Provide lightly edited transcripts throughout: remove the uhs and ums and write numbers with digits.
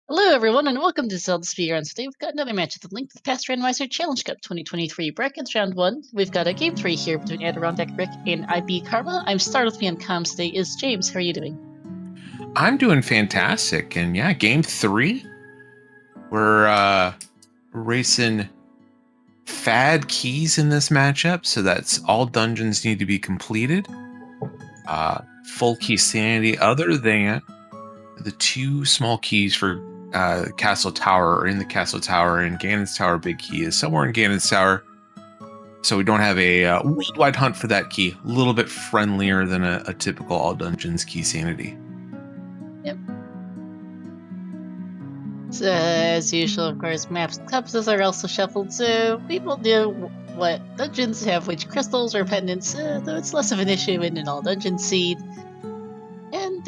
Hello, everyone, and welcome to ZeldaSpeedRuns. Today we've got another match at the Link to the Past Randomizer Challenge Cup 2023 Brackets Round 1. We've got a Game 3 here between AdirondackRick and IBKarma. I'm started with me on comms today is James. How are you doing? I'm doing fantastic, and yeah, Game 3. We're racing fad keys in this matchup, so that's all dungeons need to be completed. Full key sanity, other than the two small keys for Castle Tower or in the Castle Tower, and Ganon's Tower big key is somewhere in Ganon's Tower. So we don't have a worldwide hunt for that key. A little bit friendlier than a typical all dungeons key sanity. Yep. So, as usual, of course, maps and compasses are also shuffled, so we will know what dungeons have which crystals or pendants, though it's less of an issue in an all dungeon seed.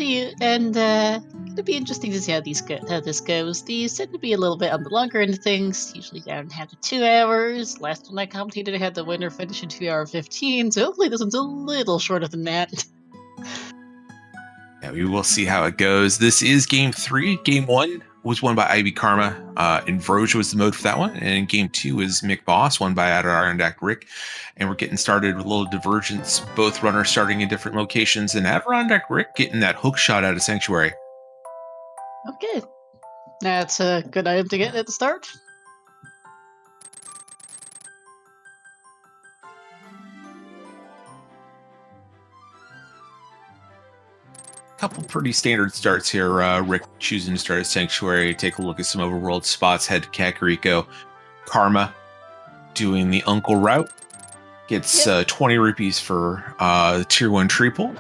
It'll be interesting to see how this goes. These tend to be a little bit on the longer end of things, usually down in half to 2 hours. Last one I commentated, I had the winner finish in 2 hour 15, so hopefully this one's a little shorter than that. Yeah, we will see how it goes. This is Game 3. Game 1 was won by IBKarma, and Vroja was the mode for that one. And Game 2 is Mick Boss, won by AdirondackRick. And we're getting started with a little divergence. Both runners starting in different locations, and AdirondackRick getting that hook shot out of Sanctuary. Okay. That's a good item to get at the start. Couple pretty standard starts here. Rick choosing to start at Sanctuary, take a look at some overworld spots, head to Kakariko. Karma doing the Uncle route. Gets 20 rupees for Tier 1 triple.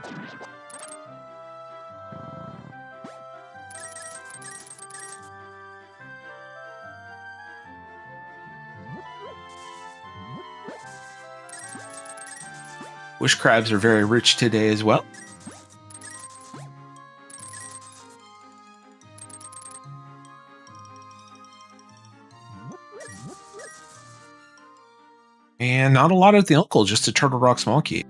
Wish crabs are very rich today as well. And not a lot of the Uncle, just a Turtle Rock small key.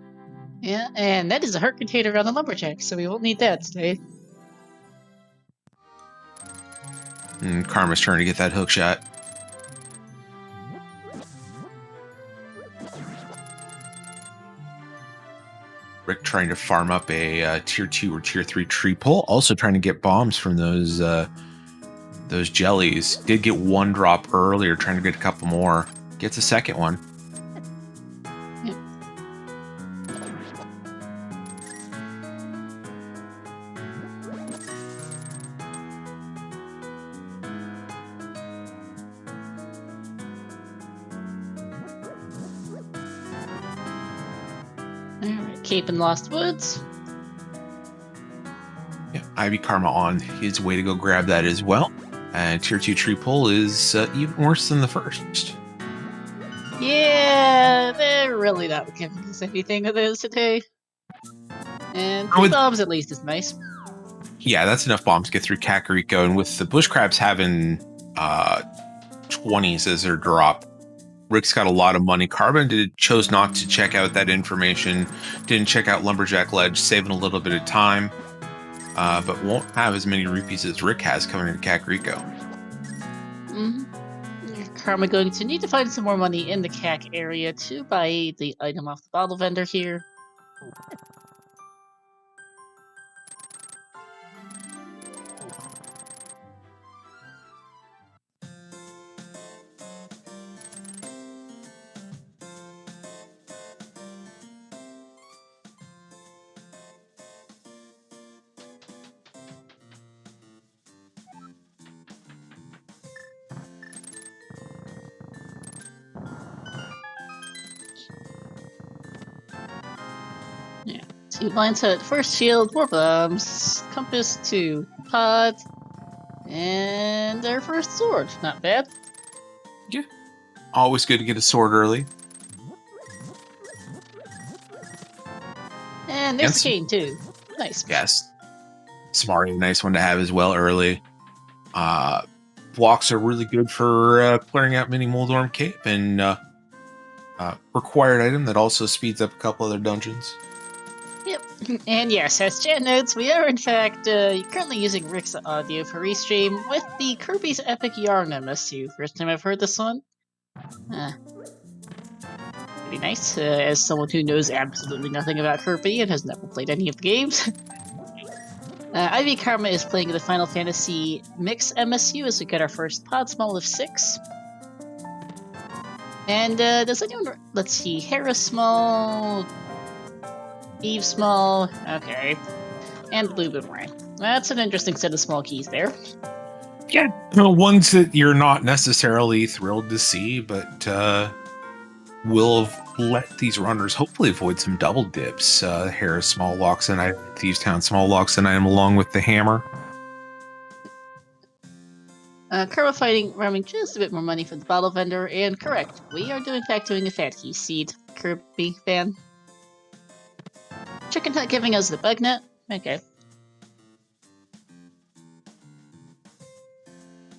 Yeah, and that is a heart container on the Lumberjack, so we won't need that today. And Karma's trying to get that hook shot. Rick trying to farm up a Tier 2 or Tier 3 tree pull. Also trying to get bombs from those jellies. Did get one drop earlier, trying to get a couple more. Gets a second one. Alright, Cape and Lost Woods. Yeah, IBKarma on his way to go grab that as well. And Tier 2 tree pull is even worse than the first. Yeah, they're really not giving us anything of those today. And 3 bombs at least is nice. Yeah, that's enough bombs to get through Kakariko. And with the bush crabs having 20s as their drop, Rick's got a lot of money. Carbon chose not to check out that information. Didn't check out Lumberjack Ledge, saving a little bit of time. But won't have as many rupees as Rick has coming into Kakariko. Karma going to need to find some more money in the CAC area to buy the item off the bottle vendor here. Yeah, 2 blinds hit, first shield, 4 bombs, compass 2, pod, and their first sword. Not bad. Yeah, always good to get a sword early. And there's the cane too. Nice. Yes. Smart, nice one to have as well early. Blocks are really good for clearing out mini Moldorm Cape, and required item that also speeds up a couple other dungeons. Yep. And yes, as chat notes, we are in fact currently using Rick's audio for restream with the Kirby's Epic Yarn MSU. First time I've heard this one. Pretty nice, as someone who knows absolutely nothing about Kirby and has never played any of the games. IBKarma is playing the Final Fantasy Mix MSU as we get our first pod small of 6. And does anyone... Let's see, Hera small... Eve small... Okay. And Blue Boomerang. That's an interesting set of small keys there. Yeah, ones that you're not necessarily thrilled to see, but will let these runners hopefully avoid some double dips. Hera's small locks and item, Thieves Town small locks and item along with the hammer. Karma fighting, roaming just a bit more money for the bottle vendor, and correct, we are in fact doing a fat key seed. Kirby fan. Chicken Hut giving us the bug net. Okay.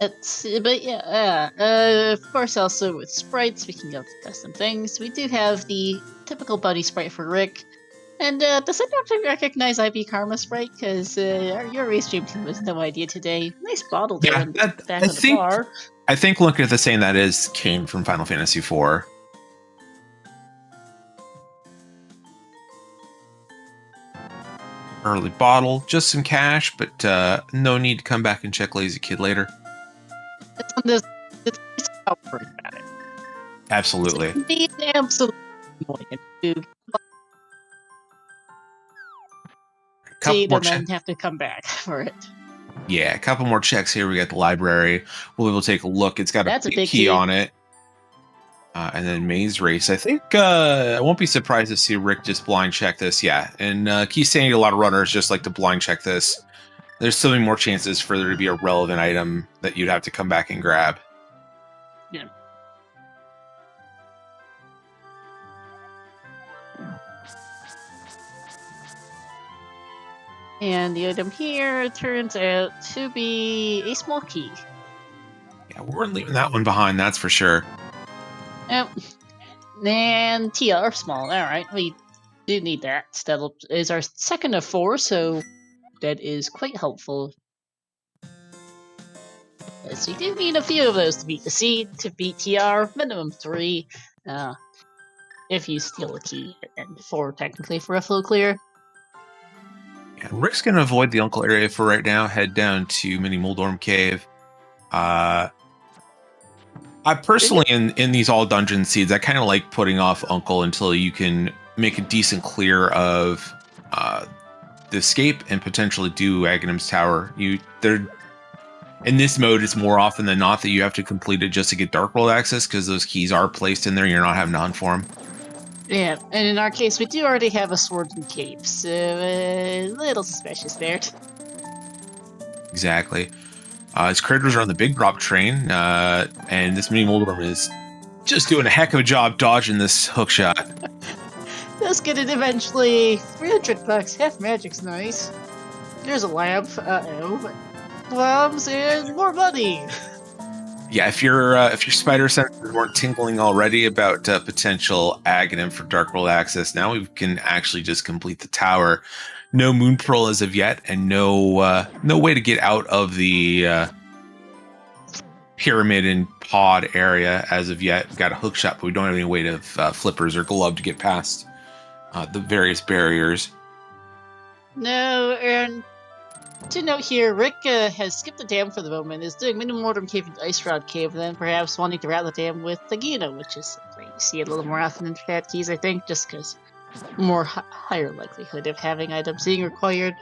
But yeah, of course, also with sprites, speaking of custom things, we do have the typical buddy sprite for Rick. And does anyone recognize IBKarma sprite? Because your restream team has no idea today. Nice bottle there in the back of the bar. I think looking at the saying that is came from Final Fantasy IV. Early bottle, just some cash, but no need to come back and check Lazy Kid later. It's on this. It's outward about it. Absolutely. It's absolutely annoying. See, then have to come back for it. Yeah, a couple more checks here. We got the library. We'll be able to take a look. It's got a big key on it. And then Maze Race. I think I won't be surprised to see Rick just blind check this. Yeah, and Key's saying a lot of runners just like to blind check this. There's so many more chances for there to be a relevant item that you'd have to come back and grab. Yeah. And the item here turns out to be a small key. Yeah, we're leaving that one behind, that's for sure. Yep. And TR small. Alright, we do need that. That is our second of 4, so that is quite helpful. Yes, we do need a few of those to beat the seed, to beat TR, minimum 3. If you steal a key, and 4 technically for a flow clear. Yeah, Rick's going to avoid the Uncle area for right now, head down to Mini Moldorm Cave. I personally, in these all dungeon seeds, I kind of like putting off Uncle until you can make a decent clear of the escape and potentially do Aghanim's Tower. In this mode, it's more often than not that you have to complete it just to get Dark World access, because those keys are placed in there and you're not having to hunt for them. Yeah, and in our case, we do already have a sword and cape, so a little suspicious there. Exactly. His critters are on the big drop train, and this Mini Moldorm is just doing a heck of a job dodging this hook shot. Let's get it eventually. $300, half magic's nice. There's a lamp, uh-oh. Bombs and more money. Yeah, if your spider senses weren't tingling already about potential Aghanim for Dark World access, now we can actually just complete the tower. No Moon Pearl as of yet, and no way to get out of the pyramid and pod area as of yet. We've got a hook shot, but we don't have any way to flippers or glove to get past the various barriers. No, and to note here, Rick has skipped the dam for the moment, is doing Mini Moldorm Cave and Ice Rod Cave, and then perhaps wanting to route the dam with the Gino, which is where you see it a little more often in Fat Keys, I think, just because more higher likelihood of having items being required.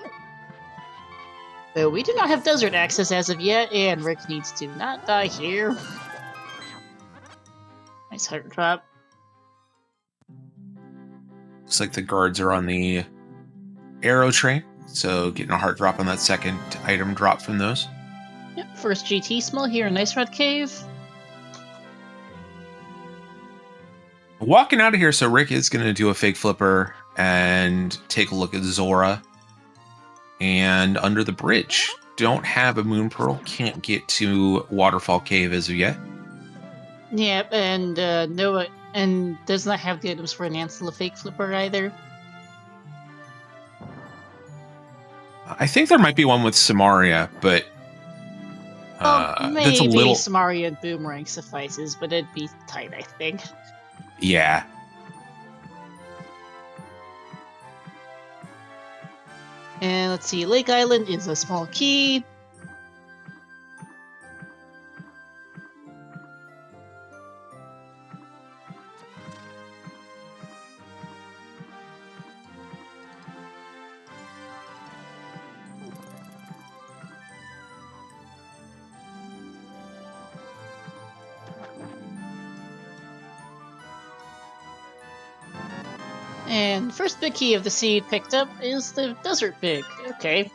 Though we do not have desert access as of yet, and Rick needs to not die here. Nice heart drop. Looks like the guards are on the arrow train, so getting a heart drop on that second item drop from those. Yep, first GT small here in Ice Rod Cave. Walking out of here, so Rick is going to do a fake flipper and take a look at Zora. And under the bridge, don't have a Moon Pearl, can't get to Waterfall Cave as of yet. Yep, and does not have the items for an Ansel fake flipper either. I think there might be one with Samaria, but Maybe that's a little. Samaria and Boomerang suffices, but it'd be tight, I think. Yeah. And let's see, Lake Island is a small key. And first big key of the seed picked up is the Desert Big. Okay.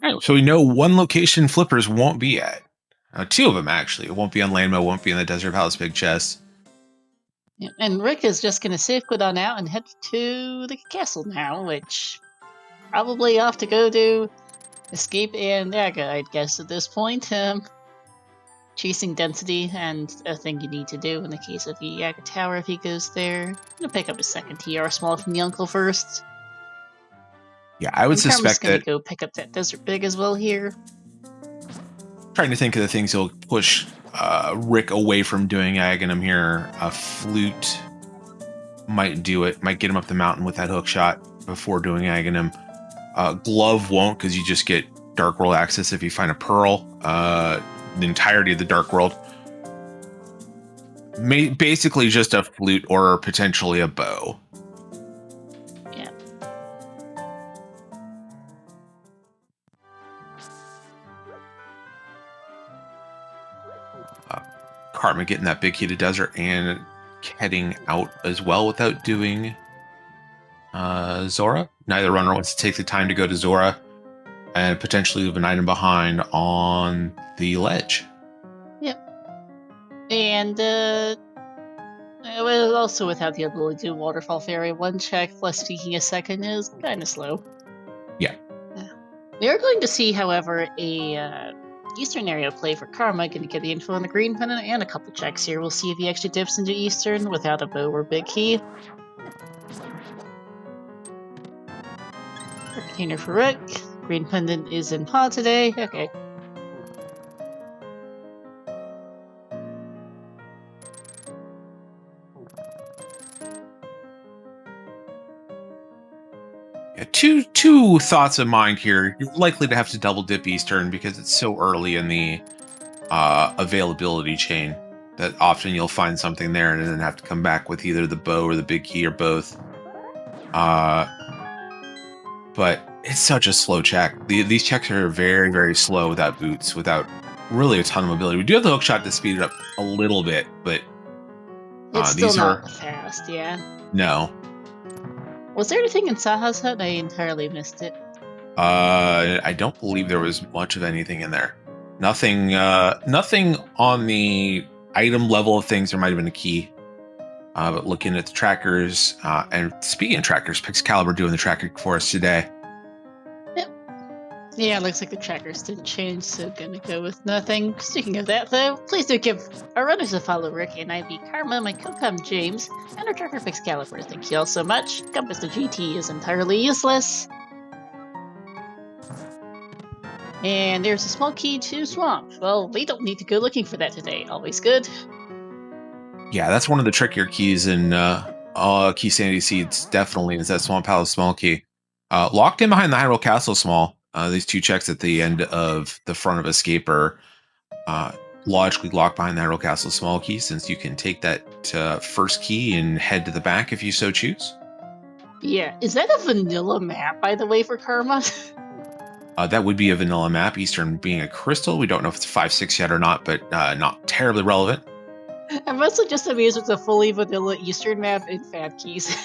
Right, so we know one location Flippers won't be at. Two of them, actually. It won't be on Landmo, won't be in the Desert Palace Big Chest. Yeah, and Rick is just going to safe quit on out and head to the castle now, which probably off to go to escape Yaga, I'd guess, at this point. Chasing density and a thing you need to do in the case of the Yaga Tower if he goes there. I'm gonna pick up a second TR small from the uncle first. Yeah, I would suspect that. Go pick up that Desert Big as well here. Trying to think of the things he'll push Rick away from doing Aghanim here. A flute might do it. Might get him up the mountain with that hook shot before doing Aghanim. Glove won't, because you just get Dark World access if you find a pearl. The entirety of the Dark World. Basically just a flute or potentially a bow. Yeah. Karma getting that big key to desert and heading out as well without doing Zora. Neither runner wants to take the time to go to Zora and potentially leave an item behind on the ledge. Yep. And well, also without the ability to do Waterfall Fairy, one check plus speaking a second is kind of slow. Yeah. We are going to see, however, a Eastern area play for Karma. Going to get the info on the green pendant and a couple checks here. We'll see if he actually dips into Eastern without a bow or big key. Container for Rick. Green pendant is in pod today. Okay. Yeah, two thoughts of mind here. You're likely to have to double dip Eastern because it's so early in the availability chain that often you'll find something there and then have to come back with either the bow or the big key or both. But it's such a slow check. These checks are very, very slow without boots, without really a ton of mobility. We do have the hook shot to speed it up a little bit, but it's still not fast, yeah. No. Was there anything in Saha's hut? I entirely missed it. I don't believe there was much of anything in there. Nothing on the item level of things. There might have been a key. But looking at the trackers, and speaking of trackers, Pixcalibur doing the tracking for us today. Yep. Yeah, looks like the trackers didn't change, so gonna go with nothing. Speaking of that, though, please do give our runners a follow, Rick and IBKarma, my co-com James, and our tracker Pixcalibur. Thank you all so much. Compass the GT is entirely useless. And there's a small key to Swamp. Well, we don't need to go looking for that today. Always good. Yeah, that's one of the trickier keys in Key Sanity Seeds, definitely, is that Swamp Palace small key. Locked in behind the Hyrule Castle small. These two checks at the end of the front of Escape are logically locked behind the Hyrule Castle small key, since you can take that first key and head to the back if you so choose. Yeah, is that a vanilla map, by the way, for Karma? That would be a vanilla map, Eastern being a crystal. We don't know if it's 5-6 yet or not, but not terribly relevant. I'm mostly just amused with the fully vanilla Eastern map in Fat Keys.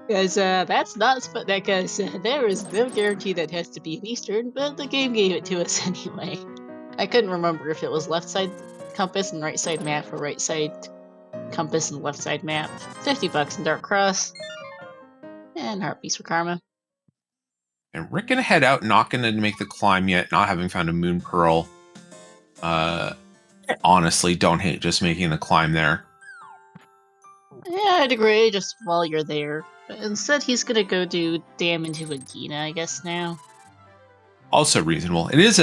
Because that's not because there is no guarantee that has to be an Eastern, but the game gave it to us anyway. I couldn't remember if it was left side compass and right side map or right side compass and left side map. $50 in Dark Cross. And Heartbeats for Karma. And Rick gonna head out, not gonna make the climb yet, not having found a Moon Pearl. Honestly, don't hate just making the climb there. Yeah, I'd agree, just while you're there. But instead, he's gonna go do damage to Agina, I guess, now. Also reasonable. It is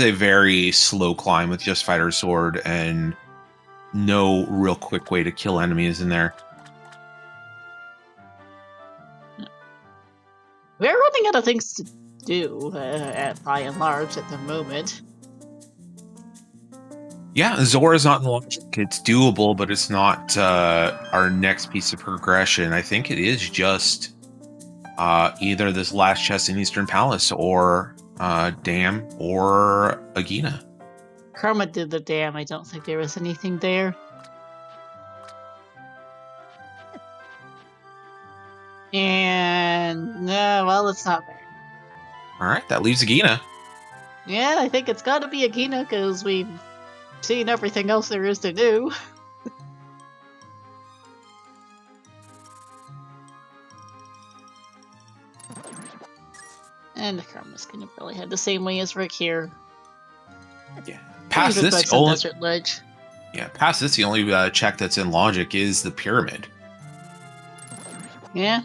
a very slow climb with just fighter sword and no real quick way to kill enemies in there. We're running out of things to do, by and large, at the moment. Yeah, Zora's not in logic. It's doable, but it's not our next piece of progression. I think it is just either this last chest in Eastern Palace or Dam or Agina. Karma did the dam, I don't think there was anything there. And, well, it's not there. Alright, that leaves Agina. Yeah, I think it's gotta be Agina, because we've seen everything else there is to do. And Karma's gonna probably head the same way as Rick here. Yeah. Past this, the only desert ledge. Yeah, past this, the only check that's in logic is the pyramid. Yeah.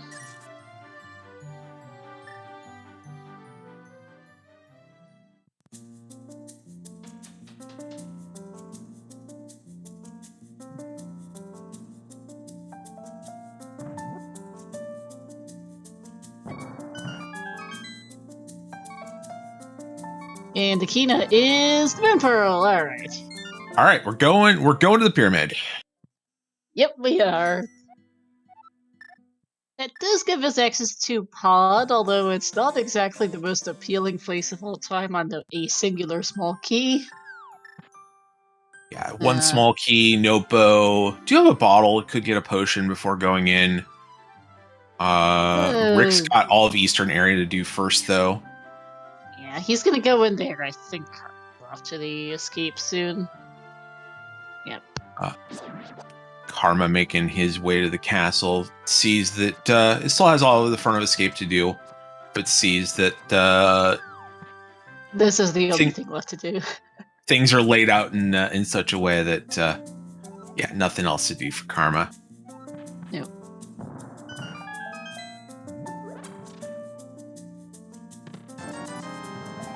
And Akina is the Moon Pearl. All right. All right, we're going to the pyramid. Yep, we are. It does give us access to Pod, although it's not exactly the most appealing place of all time on a singular small key. Yeah, one small key, no bow. Do you have a bottle? Could get a potion before going in. Rick's got all of Eastern area to do first, though. Yeah, he's gonna go in there, I think. Off to the escape soon. Yep. Karma making his way to the castle, sees that it still has all of the front of escape to do, but sees that this is the only thing left to do. Things are laid out in such a way that yeah, nothing else to do for Karma. Nope.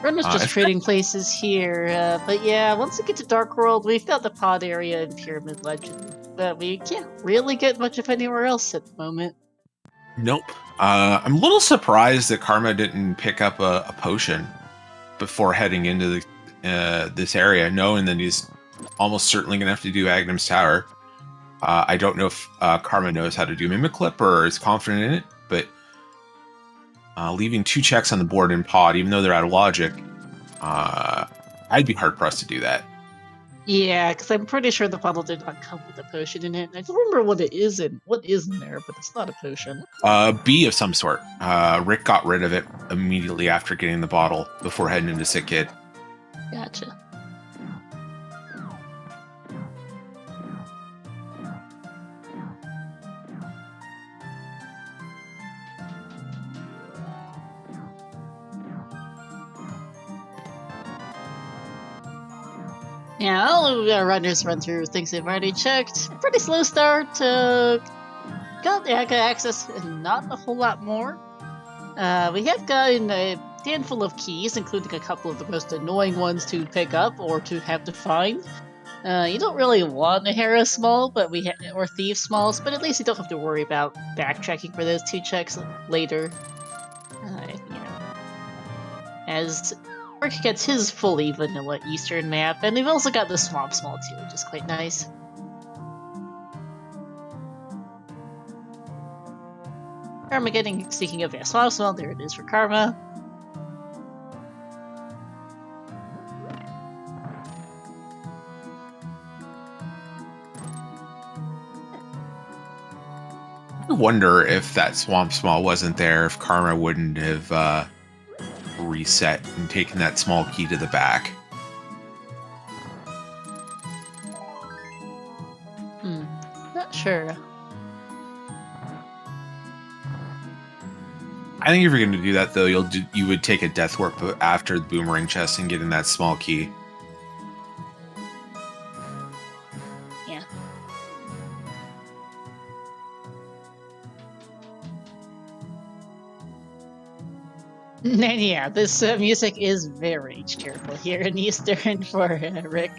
Runner's just trading places here, but yeah, once we get to Dark World, we've got the Pod area and Pyramid Legend, but we can't really get much of anywhere else at the moment. Nope. I'm a little surprised that Karma didn't pick up a potion before heading into the this area, knowing that he's almost certainly going to have to do Agnum's Tower. I don't know if Karma knows how to do Mimiclip or is confident in it, but leaving 2 checks on the board in Pod, even though they're out of logic, I'd be hard-pressed to do that. Yeah, because I'm pretty sure the bottle did not come with a potion in it. I don't remember what it is in there, but it's not a potion. B of some sort. Rick got rid of it immediately after getting the bottle before heading into Sick Kid. Gotcha. Yeah, all runners run through things they've already checked. Pretty slow start. Got access and not a whole lot more. We have gotten a handful of keys, including a couple of the most annoying ones to pick up or to have to find. You don't really want a Hera Small, but or Thief Smalls, but at least you don't have to worry about backtracking for those 2 checks later. You know, as Rick gets his fully vanilla Eastern map, and we've also got the Swamp Small too, which is quite nice. Karma speaking of Swamp Small, there it is for Karma. I wonder if that Swamp Small wasn't there, if Karma wouldn't have reset and taken that small key to the back. Not sure. I think if you're going to do that, though, you would take a Death Warp after the Boomerang chest and get in that small key. Yeah. And yeah, this music is very cheerful here in Eastern for Rick.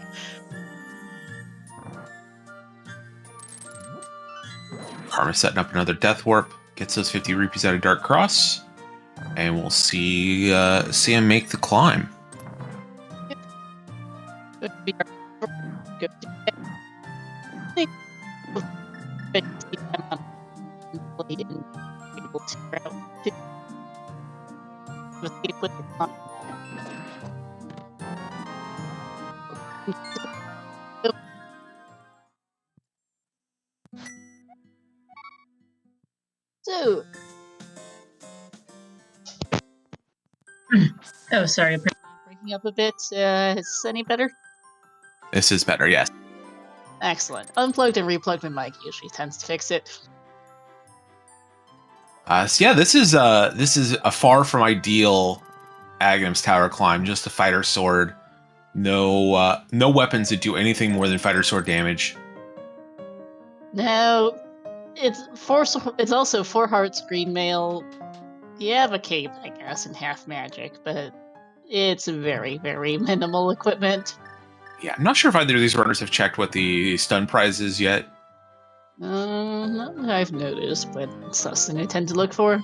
Karma setting up another Death Warp. Gets those 50 rupees out of Dark Cross. And we'll see him make the climb. So, oh, sorry, I'm breaking up a bit. Is this any better? This is better, yes. Excellent. Unplugged and replugged my mic usually tends to fix it. So yeah, this is a far from ideal Aghanim's Tower climb. Just a fighter sword. No weapons that do anything more than fighter sword damage. Now, it's also 4 hearts, green mail. You have a cape, I guess, and half magic, but it's very, very minimal equipment. Yeah, I'm not sure if either of these runners have checked what the stun prize is yet. Not that I've noticed, but it's something I tend to look for.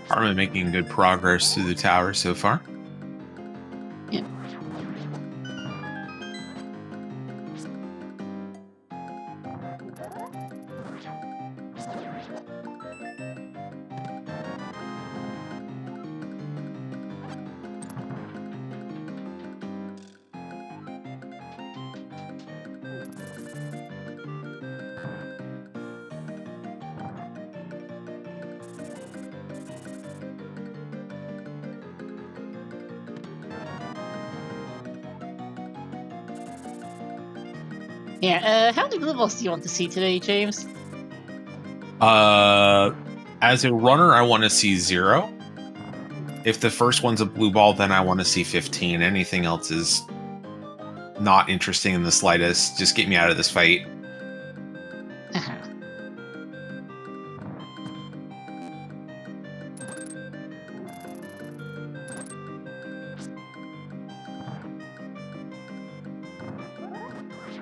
Karma making good progress through the tower so far. Yeah. Yeah, how many blue balls do you want to see today, James? As a runner, I want to see 0. If the first one's a blue ball, then I want to see 15. Anything else is not interesting in the slightest. Just get me out of this fight.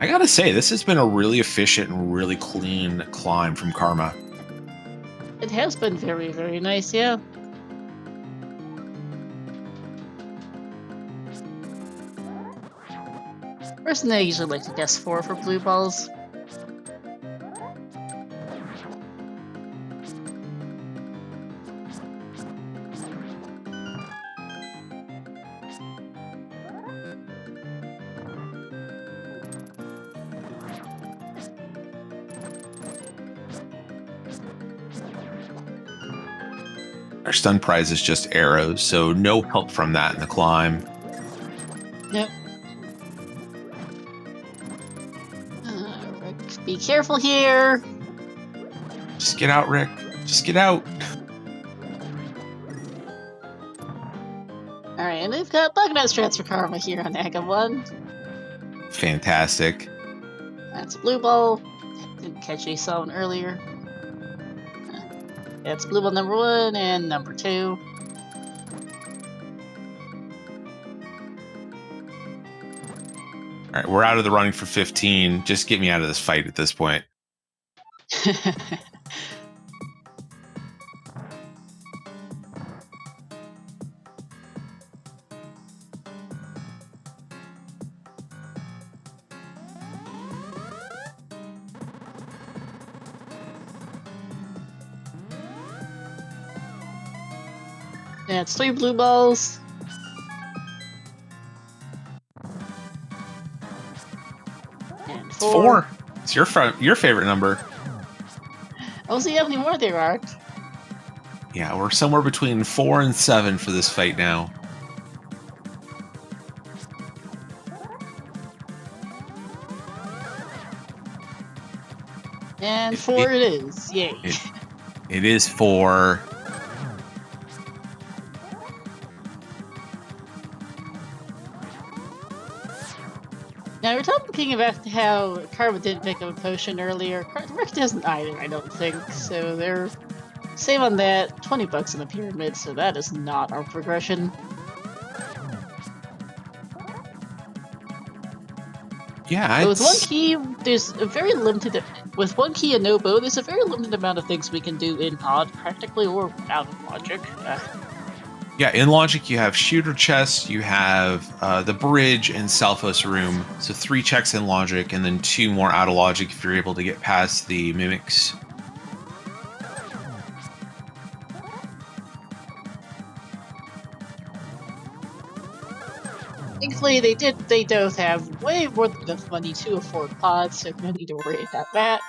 I gotta say, this has been a really efficient and really clean climb from Karma. It has been very, very nice, yeah. Personally, I usually like to guess 4 for blue balls. Our stun prize is just arrows, so no help from that in the climb. Yep. Rick, be careful here. Just get out, Rick. Just get out. Alright, and we've got Bucknut's Transfer Karma here on Aga 1. Fantastic. That's a blue ball. Didn't catch you saw one earlier. That's blue ball number 1 and number 2. All right, we're out of the running for 15. Just get me out of this fight at this point. That's 3 blue balls. And 4. It's your favorite number. We'll see how many more there are. Yeah, we're somewhere between 4 and 7 for this fight now. And 4 it is. Yay. It is 4. Now, we're talking about how Karma didn't pick up a potion earlier. Rick doesn't either, I don't think. So they're same on that. $20 in the pyramid, so that is not our progression. Yeah, but with one key, there's a very limited. With one key and no bow, there's a very limited amount of things we can do in pod, practically, or out of logic. Yeah, in logic, you have shooter chest, you have the bridge and Selphos room. So 3 checks in logic, and then 2 more out of logic if you're able to get past the mimics. Thankfully, they both have way more than enough money to afford pods, so no need to worry about that.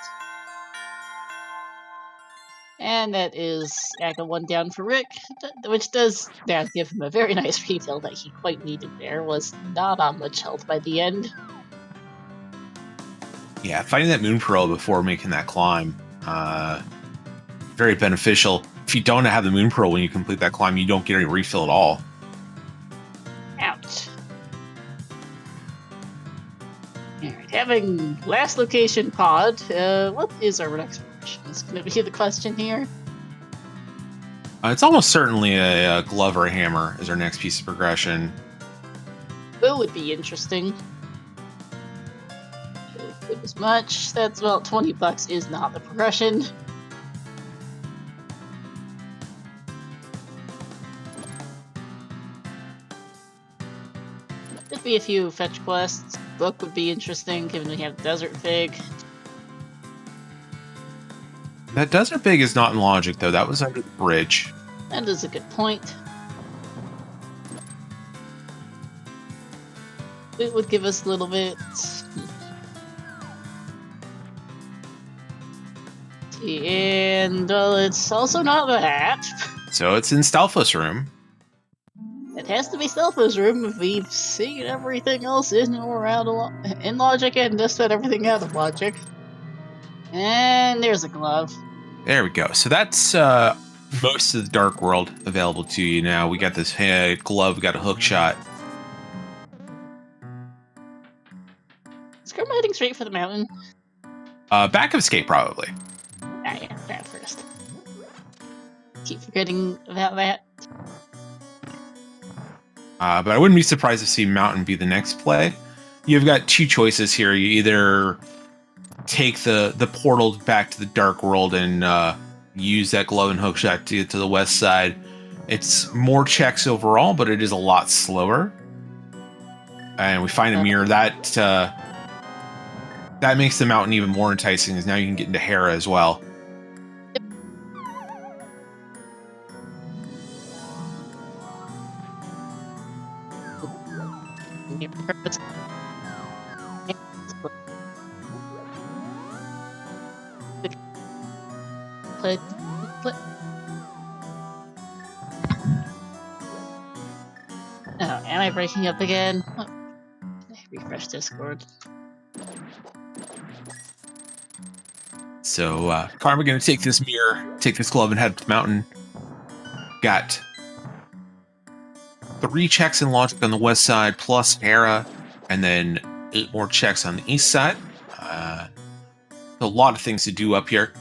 And that is Aga 1 down for Rick, which does now give him a very nice refill that he quite needed there. Was not on much health by the end. Yeah, finding that moon pearl before making that climb, very beneficial. If you don't have the moon pearl when you complete that climb, you don't get any refill at all. Ouch. Alright, having last location pod, what is our next progression? Is going to be the question here. It's almost certainly a glove or a hammer is our next piece of progression. Bow would be interesting. Good as much. That's, well, $20 is not the progression. There'd be a few fetch quests. Book would be interesting, given we have Desert Fig. That Desert Fig is not in logic, though. That was under the bridge. That is a good point. It would give us a little bit. And, well, it's also not that. So it's in Stalfos room. It has to be Stalfos room if we've seen everything else in or out of in logic and just said everything out of logic. And there's a glove. There we go. So that's most of the Dark World available to you now. We got this glove, we got a hook shot. Is Karma heading straight for the mountain? Back of escape, probably. Ah, yeah, that first. Keep forgetting about that. But I wouldn't be surprised to see Mountain be the next play. You've got 2 choices here. You either take the portal back to the Dark World and use that glove and hook shot to get to the west side. It's more checks overall, but it is a lot slower. And we find a mirror that makes the mountain even more enticing, as now you can get into Hera as well. Play. Oh, am I breaking up again? Oh, refresh Discord. So Karma gonna take this mirror, take this glove, and head to the mountain. Got 3 checks in logic on the west side, plus Hera, and then 8 more checks on the east side. A lot of things to do up here.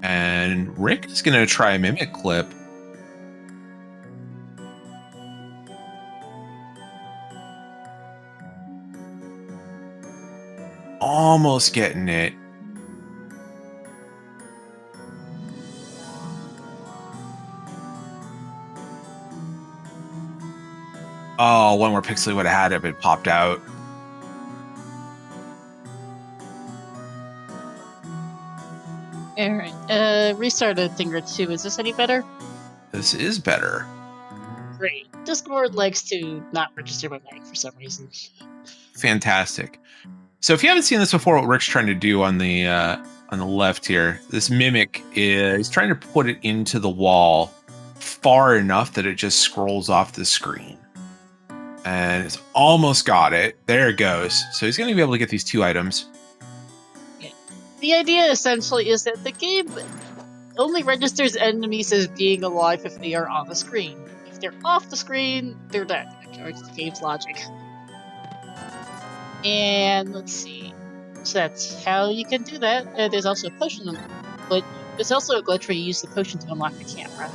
And Rick is going to try a mimic clip. Almost getting it. Oh, one more pixel would have had it, but it popped out. Alright, restart a thing or two. Is this any better? This is better. Great. Discord likes to not register my mic for some reason. Fantastic. So if you haven't seen this before, what Rick's trying to do on the left here, this mimic is trying to put it into the wall far enough that it just scrolls off the screen. And it's almost got it. There it goes. So he's going to be able to get these 2 items. The idea essentially is that the game only registers enemies as being alive if they are on the screen. If they're off the screen, they're dead, according to the game's logic. And let's see. So that's how you can do that. There's also a potion, but there's also a glitch where you use the potion to unlock the camera.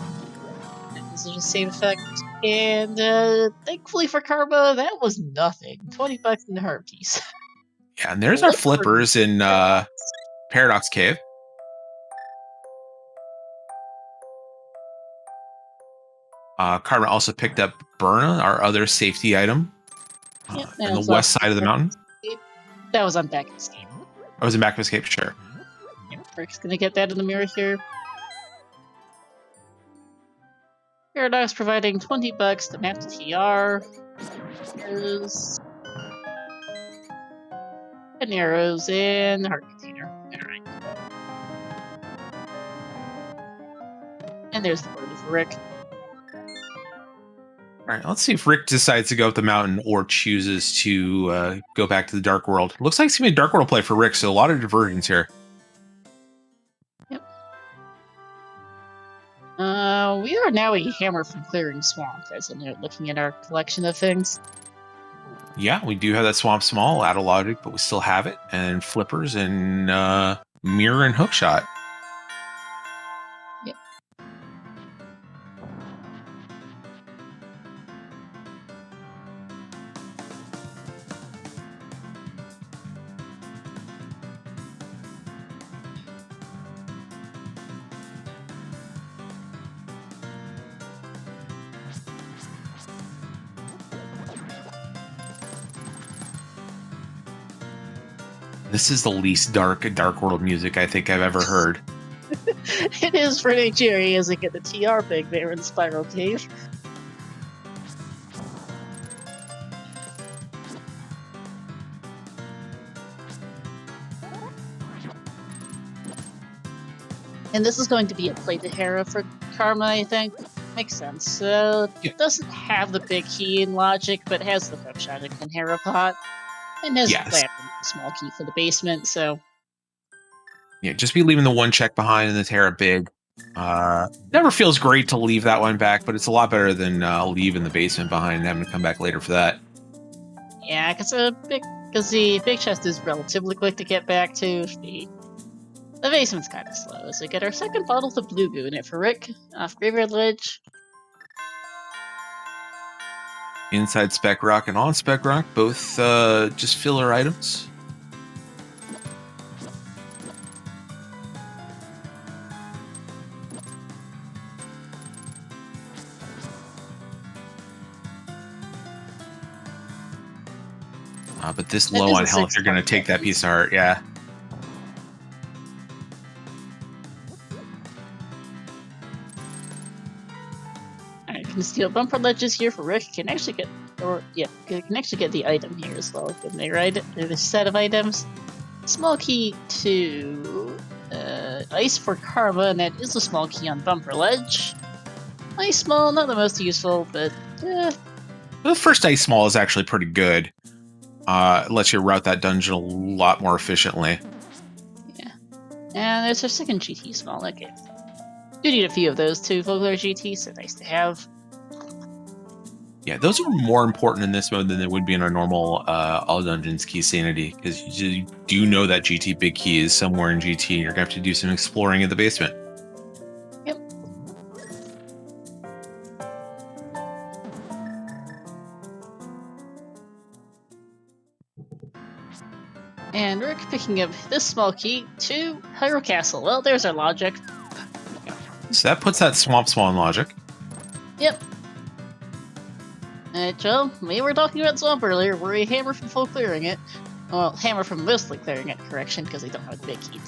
And this is the same effect. And thankfully for Karma, that was nothing. $20 in the heart piece. Yeah, and there's our flippers in Paradox Cave. Karma also picked up Burna, our other safety item, Yep, on the west side of the mountain. That was on Back of Escape. I was in Back of Escape, sure. Yep, Rick's gonna get that in the mirror here. Paradox providing $20 to map the TR. Arrows. And arrows in the heart container. Alright. And there's the bird for Rick. All right, let's see if Rick decides to go up the mountain or chooses to go back to the Dark World. Looks like it's going to be a Dark World play for Rick, so a lot of diversions here. Yep. We are now a hammer from Clearing Swamp, as in looking at our collection of things. Yeah, we do have that Swamp Small, out of logic, but we still have it. And flippers and mirror and hookshot. Yep. This is the least dark World music I think I've ever heard. It is pretty cheery as they get the TR big there in Spiral Cave. And this is going to be a play to Hera for Karma, I think. Makes sense. So it doesn't have the big key in logic, but it has the hookshot and Hera pot. And has a small key for the basement, so... Yeah, just be leaving the one check behind in the Terra big. Never feels great to leave that one back, but it's a lot better than leaving the basement behind and having to come back later for that. Yeah, because the big chest is relatively quick to get back to. The basement's kind of slow, so we get our second bottle of Blue Goo in it for Rick, off Graveyard Ledge. Inside Spec Rock and on Spec Rock, both just filler items. But this low on health, you're going to take that piece of heart, yeah. Alright, can steal bumper ledges here for Rick. Can actually get, can actually get the item here as well. Can they ride it? There's a set of items. Small key to ice for Karma, and that is a small key on bumper ledge. Ice small, not the most useful, but the first ice small is actually pretty good. It lets you route that dungeon a lot more efficiently. Yeah. And there's our second GT small. Okay. Do need a few of those too, Vogler GT, so nice to have. Yeah, those are more important in this mode than they would be in our normal all dungeons key sanity, because you do know that GT big key is somewhere in GT, and you're going to have to do some exploring in the basement. Yep. And Rick picking up this small key to Hyrule Castle. Well, there's our logic. So that puts that Swamp Small in logic. Yep. Joe, we were talking about Swamp earlier. We're a hammer from full clearing it. Well, hammer from mostly clearing it, correction, because they don't have the big heat.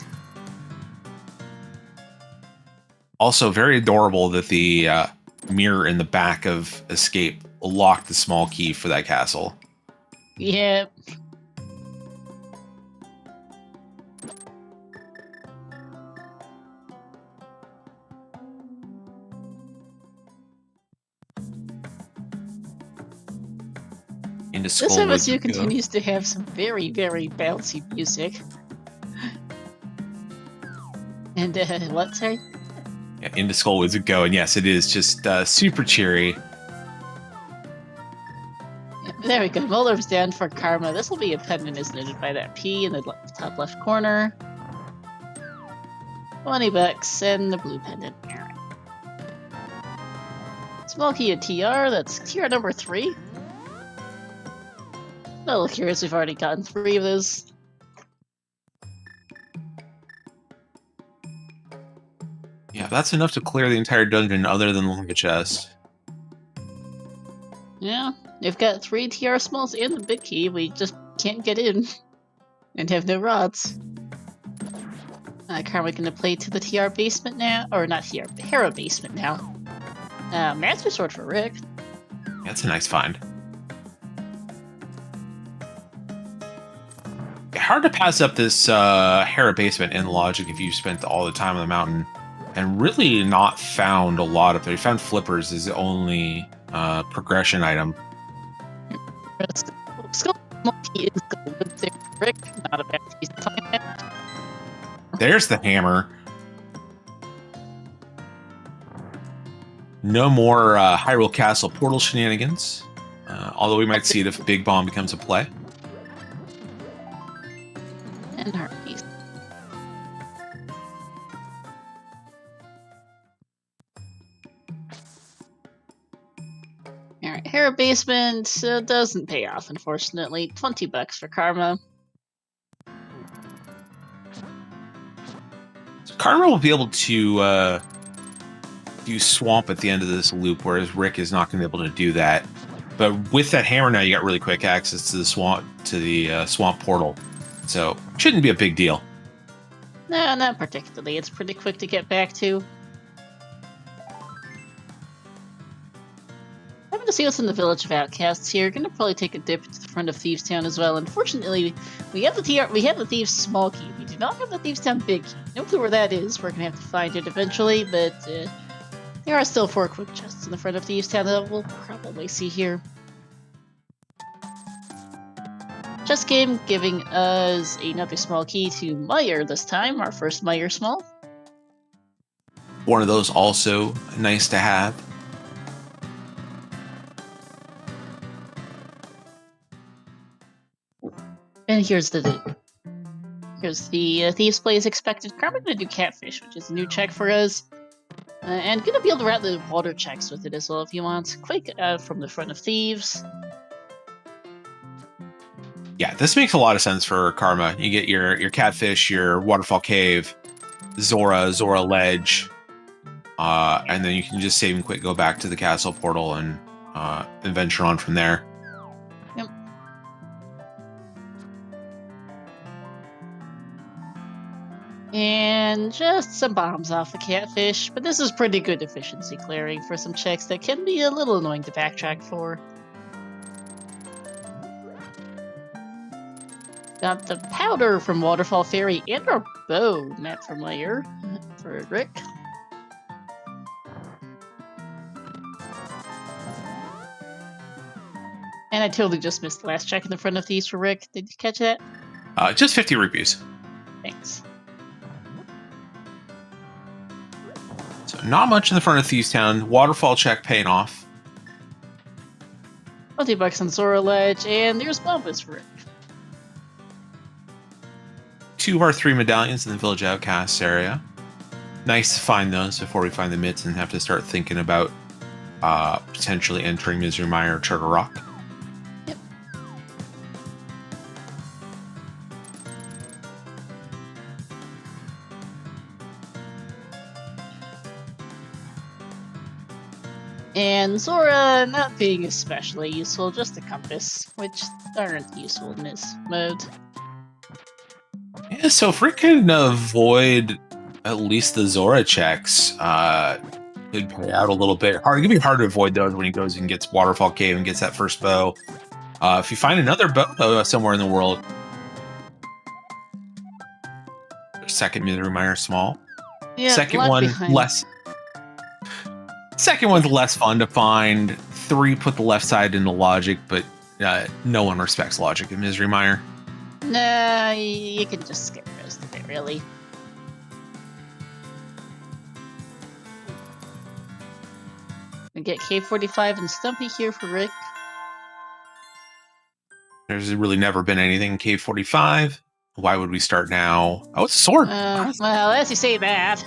Also, very adorable that the mirror in the back of Escape locked the small key for that castle. Yep. This MSU continues to have some very, very bouncy music. And what, sorry? Yeah, into Skullwoods it go, and yes, it is just super cheery. There we go. Mulder's down for Karma. This will be a pendant as noted by that P in the top left corner. $20 and the blue pendant. Alright. Small key of TR, that's TR number 3. A little curious, we've already gotten 3 of those. Yeah, that's enough to clear the entire dungeon other than the Lunga chest. Yeah, we've got 3 TR smalls and the big key. We just can't get in and have no rods. Karma gonna play to the TR basement now, or not TR, Hera basement now. Master Sword for Rick. That's a nice find. Yeah, hard to pass up this Hera basement in Logic if you spent all the time on the mountain and really not found a lot of it. You found flippers as the only progression item. Rick, not a bad piece to find out. There's the hammer. No more Hyrule Castle portal shenanigans. Although we might see it if Big Bomb becomes a play. And heart piece. Alright, Hera basement doesn't pay off, unfortunately. $20 for Karma. Karma will be able to use Swamp at the end of this loop, whereas Rick is not going to be able to do that. But with that hammer now, you got really quick access to the swamp portal, so shouldn't be a big deal. No, not particularly. It's pretty quick to get back to. Having to see what's in the Village of Outcasts here. Gonna probably take a dip to the front of Thieves Town as well. Unfortunately, we have the Thieves Small Key. We do not have the Thieves Town Big Key. No clue where that is. We're gonna have to find it eventually, but there are still 4 quick chests in the front of Thieves Town that we'll probably see here. Chest game giving us another small key to Meyer this time, our first Meyer small. One of those also nice to have. And here's the Thieves Play as expected. Karma gonna do Catfish, which is a new check for us. And gonna be able to route the water checks with it as well if you want. Quick from the front of Thieves. Yeah, this makes a lot of sense for Karma. You get your Catfish, your Waterfall Cave, Zora Ledge, and then you can just save and quick go back to the castle portal and venture on from there. Yep. And just some bombs off the Catfish, but this is pretty good efficiency clearing for some checks that can be a little annoying to backtrack for. Got the powder from Waterfall Fairy and our bow, not familiar, for Rick. And I totally just missed the last check in the front of these for Rick. Did you catch that? Just 50 rupees. Thanks. So not much in the front of Thieves Town. Waterfall check paying off. $20 on Zora Ledge, and there's Bumpus for Rick. 2 of our 3 medallions in the Village Outcasts area. Nice to find those before we find the mitts and have to start thinking about potentially entering Misery Mire or Turtle Rock. Yep. And Zora not being especially useful, just a compass, which aren't useful in this mode. Yeah, so if Rick can avoid at least the Zora checks, it'd pay out a little bit. It can be hard to avoid those when he goes and gets Waterfall Cave and gets that first bow. If you find another bow somewhere in the world, second Misery Mire small. Yeah, Second one less. Second one's less fun to find. 3 put the left side into Logic, but no one respects Logic in Misery Mire. Nah, you can just skip most of it, really. get K45 and Stumpy here for Rick. There's really never been anything in K45. Why would we start now? Oh, it's a sword. Well, as you say that.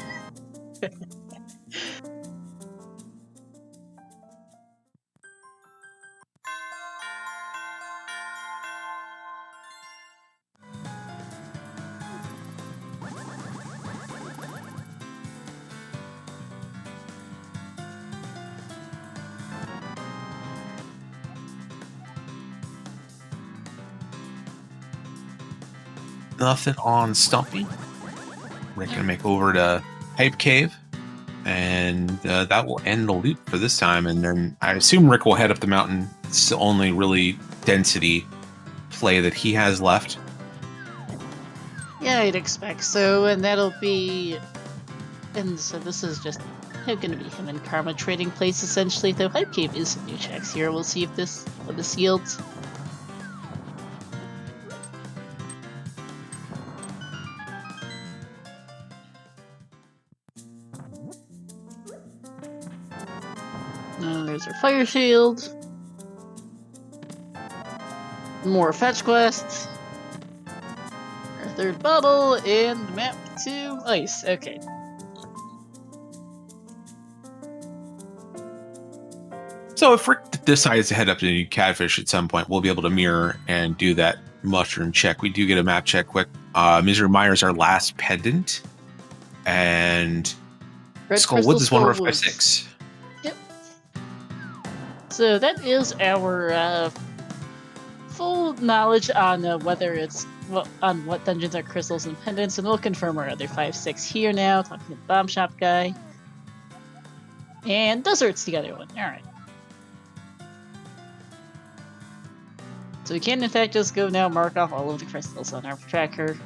Nothing on Stumpy. Rick gonna make over to Hype Cave, and that will end the loop for this time. And then I assume Rick will head up the mountain. It's the only really density play that he has left. Yeah, I'd expect so, and that'll be... And so this is just going to be him and Karma trading place, essentially, though Hype Cave is some new checks here. We'll see if what this yields. There's our fire shield. More fetch quests. Our third bottle, and the map to ice. Okay. So if Rick decides to head up to Catfish at some point, we'll be able to mirror and do that mushroom check. We do get a map check quick. Misery Mire is our last pendant. And Skull Woods is 156. Yep. So that is our full knowledge on whether it's on what dungeons are crystals and pendants, and we'll confirm our other 5-6 here now, talking to the bomb shop guy. And Desert's the other one. Alright. So we can in fact just go now mark off all of the crystals on our tracker.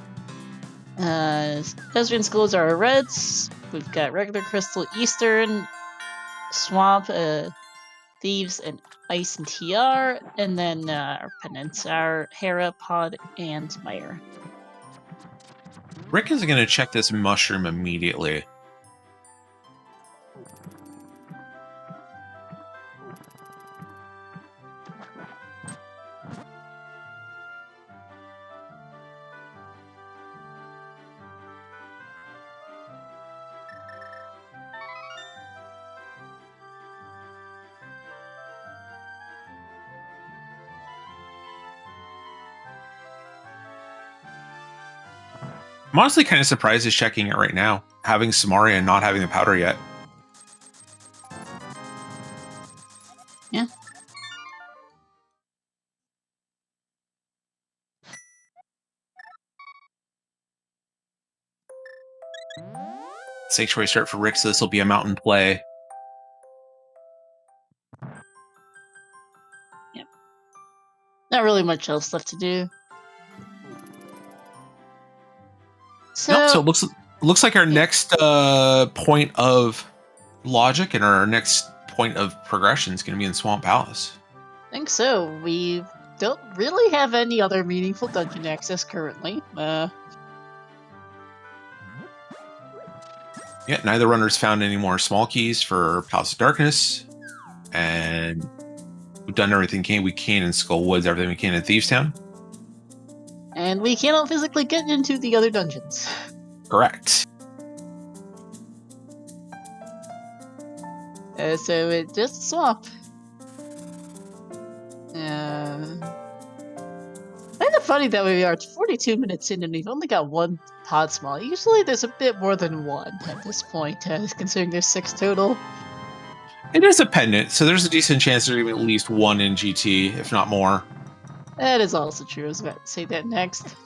Desert and Schools are our reds. We've got regular crystal, Eastern, Swamp, Thieves, and Ice and TR, and then our pendants are Hera, Pod, and Mire. Rick is going to check this mushroom immediately. I'm honestly kind of surprised he's checking it right now, having Samari and not having the powder yet. Yeah. Sanctuary start for Rick, so this will be a mountain play. Yep. Not really much else left to do. So it looks like our next point of logic and our next point of progression is going to be in Swamp Palace. I think so. We don't really have any other meaningful dungeon access currently. Yeah, neither runner's found any more small keys for Palace of Darkness, and we've done everything we can in Skull Woods, everything we can in Thieves Town. And we cannot physically get into the other dungeons. Correct. So it just swap. Kind of funny that we are 42 minutes in and we've only got one pod small. Usually there's a bit more than one at this point, considering there's 6 total. It is a pendant, so there's a decent chance there's at least one in GT, if not more. That is also true. I was about to say that next.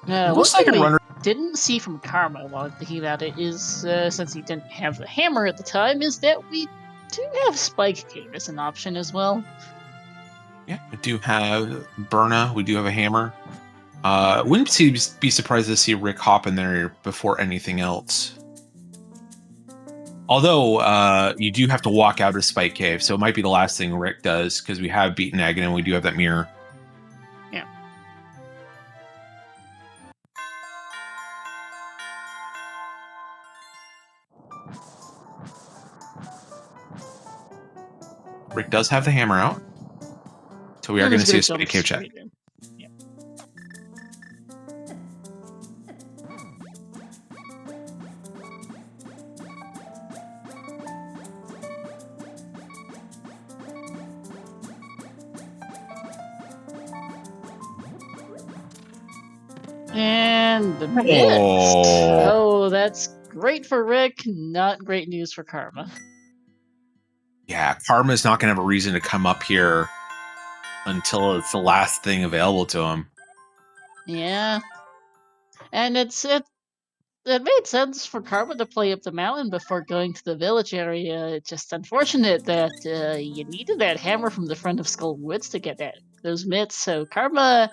Looks like a runner. Didn't see from Karma while I'm thinking about it is, since he didn't have the hammer at the time, is that we do have Spike Cave as an option as well. Yeah, we do have Burna. We do have a hammer. Wouldn't be surprised to see Rick hop in there before anything else. Although, you do have to walk out of Spike Cave, so it might be the last thing Rick does, because we have beaten Aghanim and we do have that mirror. Yeah. Rick does have the hammer out. So we are going to see a spike cave check. Yeah. And the miss. Oh, that's great for Rick. Not great news for Karma. Yeah, Karma's not going to have a reason to come up here until it's the last thing available to him. Yeah. And it made sense for Karma to play up the mountain before going to the village area. It's just unfortunate that you needed that hammer from the front of Skull Woods to get those mitts, so Karma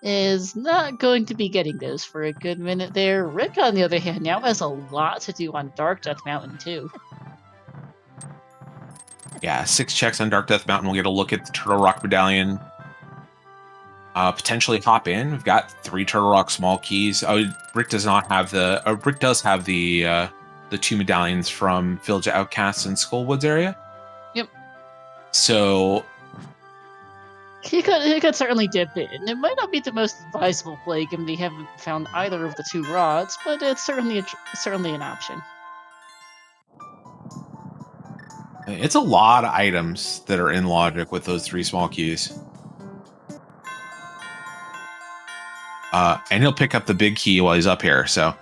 is not going to be getting those for a good minute there. Rick, on the other hand, now has a lot to do on Dark Death Mountain, too. Yeah, 6 checks on Dark Death Mountain. We'll get a look at the Turtle Rock Medallion. Potentially hop in. We've got 3 Turtle Rock small keys. Rick does not have the... Rick does have the 2 medallions from Village of Outcasts and Skullwoods area. Yep. So... He could certainly dip in. It might not be the most advisable play, given they haven't found either of the 2 rods, but it's certainly an option. It's a lot of items that are in logic with those 3 small keys. And he'll pick up the big key while he's up here, so...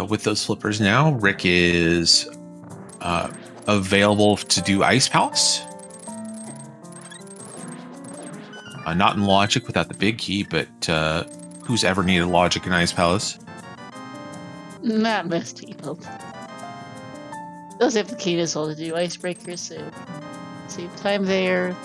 with those flippers now, Rick is available to do Ice Palace. Not in logic without the big key, but who's ever needed logic in Ice Palace? Not most people. Does have the key as well to do icebreakers, so save time there.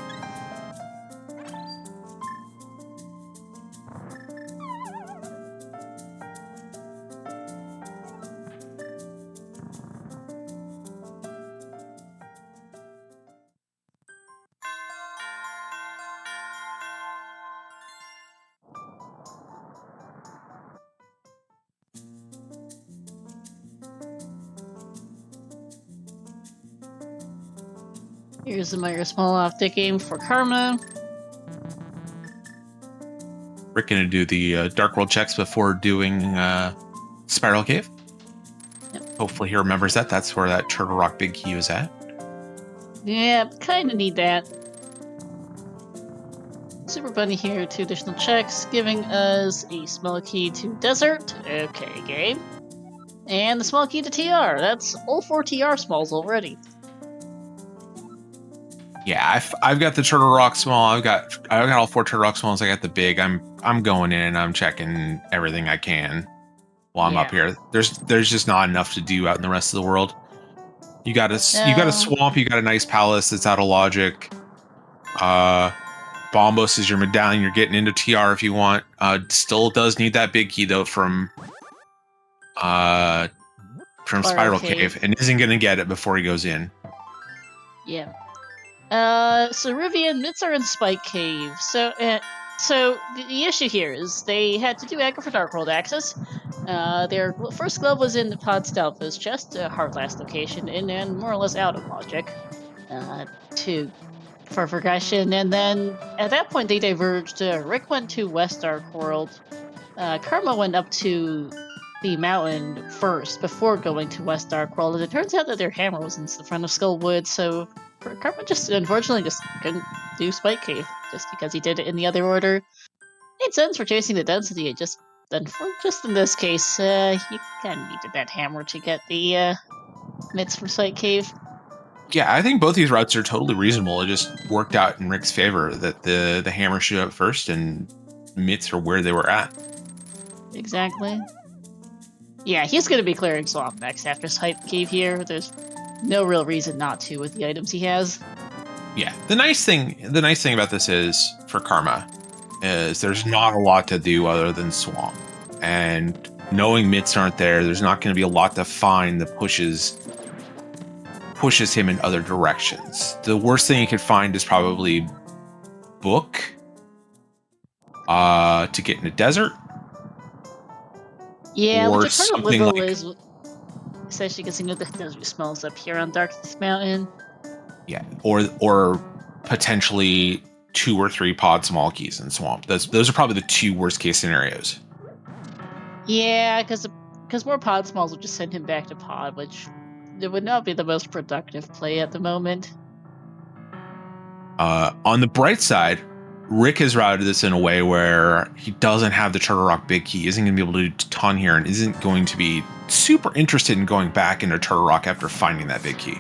Here's the Meyer Small Optic game for Karma. Rick gonna do the Dark World checks before doing Spiral Cave. Yep. Hopefully he remembers that. That's where that Turtle Rock big key was at. Yeah, kind of need that. Super Bunny here, 2 additional checks, giving us a small key to Desert. Okay, game. And the small key to TR. That's all 4 TR smalls already. Yeah, I've got the Turtle Rock small. I've got all 4 Turtle Rock smalls. I got the big. I'm going in and I'm checking everything I can while I'm up here. There's just not enough to do out in the rest of the world. You got a swamp. You got a nice palace that's out of logic. Bombos is your medallion. You're getting into TR if you want. Still does need that big key though from Spiral Cave, and isn't going to get it before he goes in. Yeah. So Rivian, Mitts are in Spike Cave. So the issue here is they had to do aggro for Dark World access. Their first glove was in the Pod Stalfo's chest, a hard last location, and more or less out of logic for progression. And then at that point they diverged. Rick went to West Dark World. Karma went up to the mountain first before going to West Dark World, and it turns out that their hammer was in the front of Skullwood, so Karma unfortunately just couldn't do Spike Cave, just because he did it in the other order. Made sense for chasing the density, just in this case, you kind of needed that hammer to get the mitts from Spike Cave. Yeah, I think both these routes are totally reasonable. It just worked out in Rick's favor that the hammer showed up first and mitts are where they were at. Exactly. Yeah, he's going to be clearing Swamp next after Spike Cave here. There's no real reason not to with the items he has. Yeah, the nice thing about this is for Karma is there's not a lot to do other than Swamp, and knowing mitts aren't there, there's not going to be a lot to find that pushes him in other directions. The worst thing he could find is probably book to get in a desert. Yeah, or which is part of something Little like is especially because you know the desert smells up here on Darkest Mountain. yeah, or potentially 2 or 3 pod small keys in swamp. Those are probably the 2 worst case scenarios. Yeah, because more pod smalls would just send him back to pod, which it would not be the most productive play at the moment. On the bright side, Rick has routed this in a way where he doesn't have the Turtle Rock big key, isn't going to be able to do a ton here, and isn't going to be super interested in going back into Turtle Rock after finding that big key.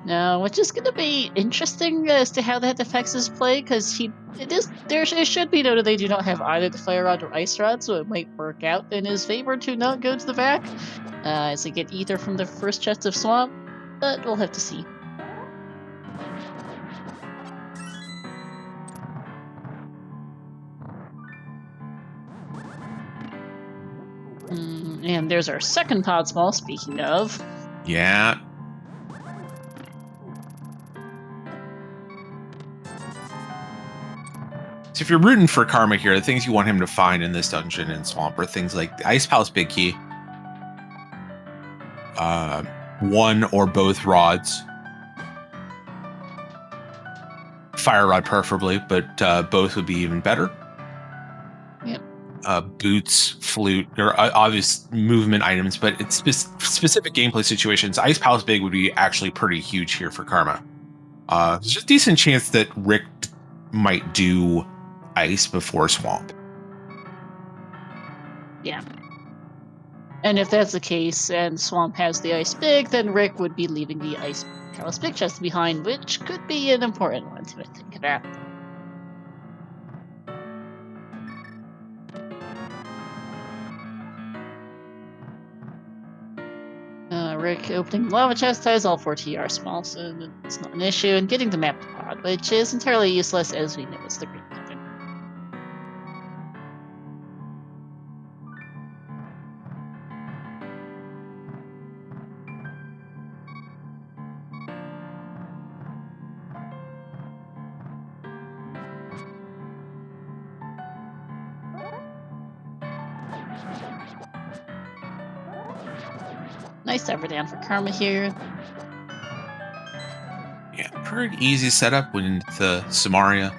No, which is going to be interesting as to how that affects his play, because it should be noted they do not have either the Fire Rod or Ice Rod, so it might work out in his favor to not go to the back, as they get ether from the first chest of Swamp, but we'll have to see. And there's our second pod small, speaking of. Yeah. So if you're rooting for Karma here, the things you want him to find in this dungeon and swamp are things like the Ice Palace big key, 1 or both rods, Fire Rod preferably, but both would be even better. Yep. Boots, flute, or obvious movement items, but it's specific gameplay situations. Ice Palace big would be actually pretty huge here for Karma. There's just a decent chance that Rick might do ice before swamp. Yeah. And if that's the case and swamp has the ice big, then Rick would be leaving the Ice Palace big chest behind, which could be an important one to think about. Rick opening the lava chest has all 4 TR small, so it's not an issue, and getting the map to pod, which is entirely useless as we know it's the Green Mountain. Nice ever down for Karma here. Yeah, pretty easy setup when the Samaria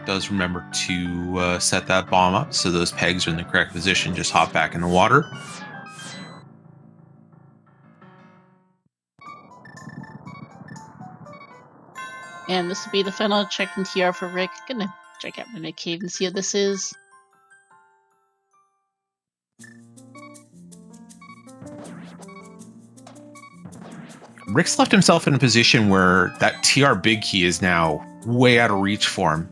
does remember to set that bomb up, so those pegs are in the correct position. Just hop back in the water. And this will be the final check in TR for Rick. Gonna check out Mimic Cave and see what this is. Rick's left himself in a position where that TR big key is now way out of reach for him.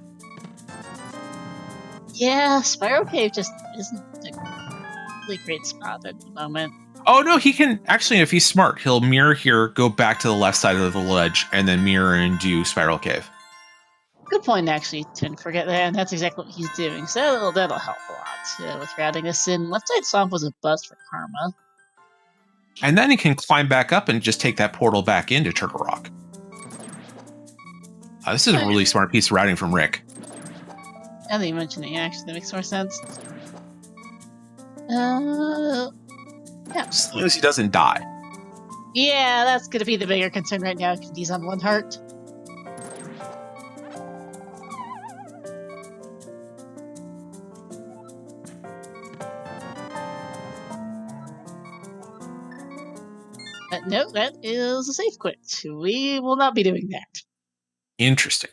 Yeah, Spiral Cave just isn't a really great spot at the moment. Oh no, he can actually, if he's smart, he'll mirror here, go back to the left side of the ledge, and then mirror and do Spiral Cave. Good point, actually. Didn't forget that, and that's exactly what he's doing. So that'll help a lot with routing this in. Left side swamp was a bust for Karma. And then he can climb back up and just take that portal back into Turtle Rock. This is a really smart piece of routing from Rick. Now that you mention it, actually, that makes more sense. Yeah. As long as he doesn't die. Yeah, that's going to be the bigger concern right now, because he's on 1 heart. No, that is a safe quit. We will not be doing that. Interesting.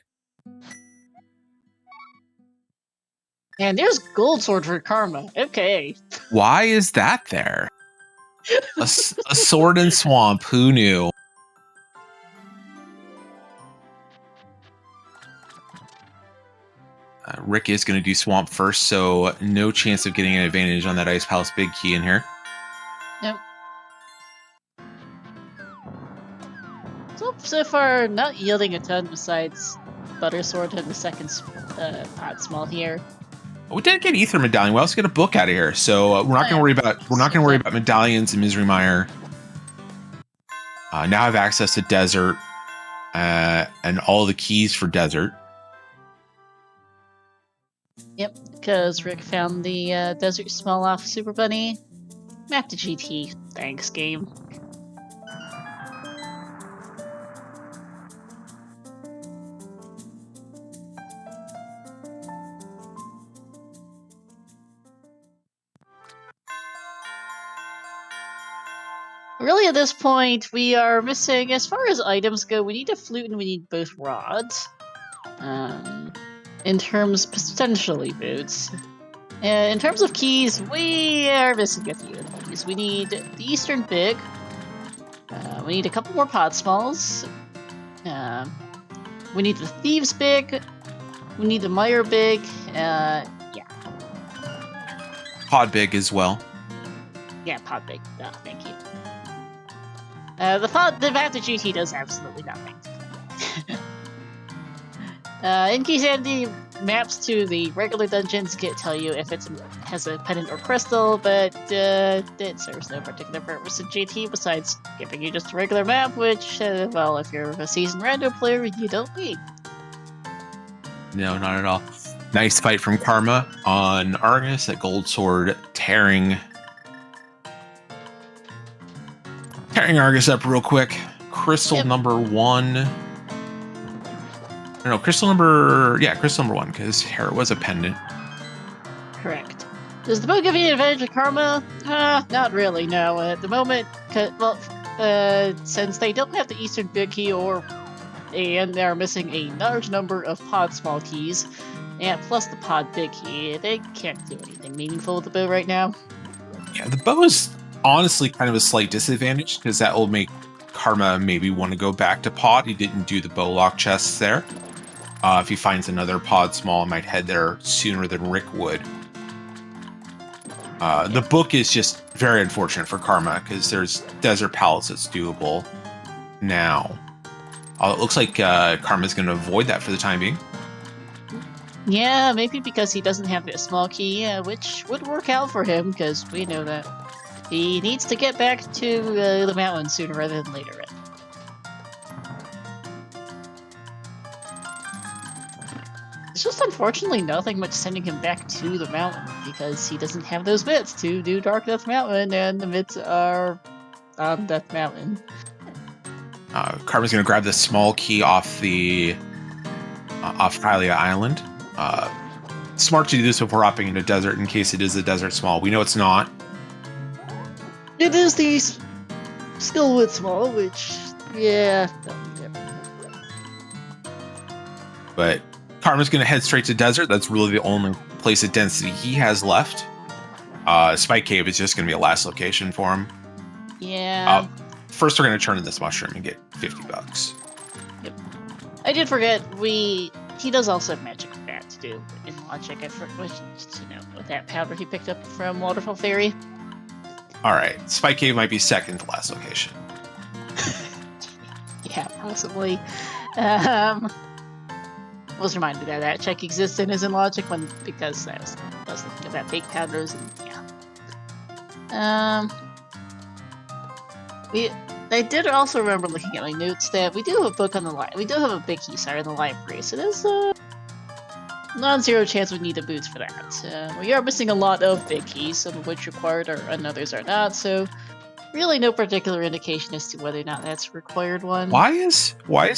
And there's Gold Sword for Karma. Okay. Why is that there? A sword in swamp. Who knew? Rick is going to do swamp first, so no chance of getting an advantage on that Ice Palace big key in here. Nope. So far, not yielding a ton besides Butter Sword and the second pot small here. We didn't get Ether Medallion. We also get a book out of here, so we're not going to worry about medallions and Misery Mire. Now I have access to Desert and all the keys for Desert. Yep, because Rick found the Desert Small off Super Bunny. Map to GT. Thanks, game. Really, at this point, we are missing, as far as items go, we need a flute and we need both rods. In terms, potentially boots. In terms of keys, we are missing a few of these. We need the Eastern Big. We need a couple more Pod Smalls. We need the Thieves Big. We need the Mire Big. Yeah. Pod Big as well. Yeah, Pod Big. Thank you. The map to GT does absolutely nothing. In case the maps to the regular dungeons can't tell you if it has a pendant or crystal, but it serves no particular purpose in GT besides giving you just a regular map, which, well, if you're a seasoned rando player, you don't need. No, not at all. Nice fight from Karma on Argus at Gold Sword, tearing Argus up real quick. Crystal number 1. No, crystal number 1, because Hera was a pendant. Correct. Does the bow give you an advantage of Karma? Not really, no. At the moment, since they don't have the Eastern Big Key and they're missing a large number of Pod Small keys, and plus the Pod Big Key, they can't do anything meaningful with the bow right now. Yeah, the bow is honestly kind of a slight disadvantage, because that will make Karma maybe want to go back to Pod. He didn't do the bow lock chests there. If he finds another Pod Small, might head there sooner than Rick would. The book is just very unfortunate for Karma, because there's Desert Palace that's doable now. It looks like Karma's going to avoid that for the time being. Yeah, maybe because he doesn't have a small key, which would work out for him, because we know that he needs to get back to the mountain sooner rather than later. It's just unfortunately nothing much sending him back to the mountain, because he doesn't have those bits to do Dark Death Mountain, and the bits are on Death Mountain. Karma's going to grab the small key off the off Hylia Island. Smart to do this before hopping into desert in case it is a desert small. We know it's not. It is the Skillwood small, which, yeah. But Karma's going to head straight to desert. That's really the only place of density he has left. Spike Cave is just going to be a last location for him. Yeah. First, we're going to turn in this mushroom and get $50. Yep. I did forget, he does also have magic bat to do in logic, with that powder he picked up from Waterfall Theory. Alright, Spike Cave might be second to last location. Yeah, possibly. Was reminded that check exists in his in logic because I was looking at that fake powders and yeah. I did also remember looking at my notes that we do have a book on the we do have a big key in the library, so there's a non-zero chance we need the boots for that. We are missing a lot of big keys, some of which required and others are not, so really no particular indication as to whether or not that's a required one. Why is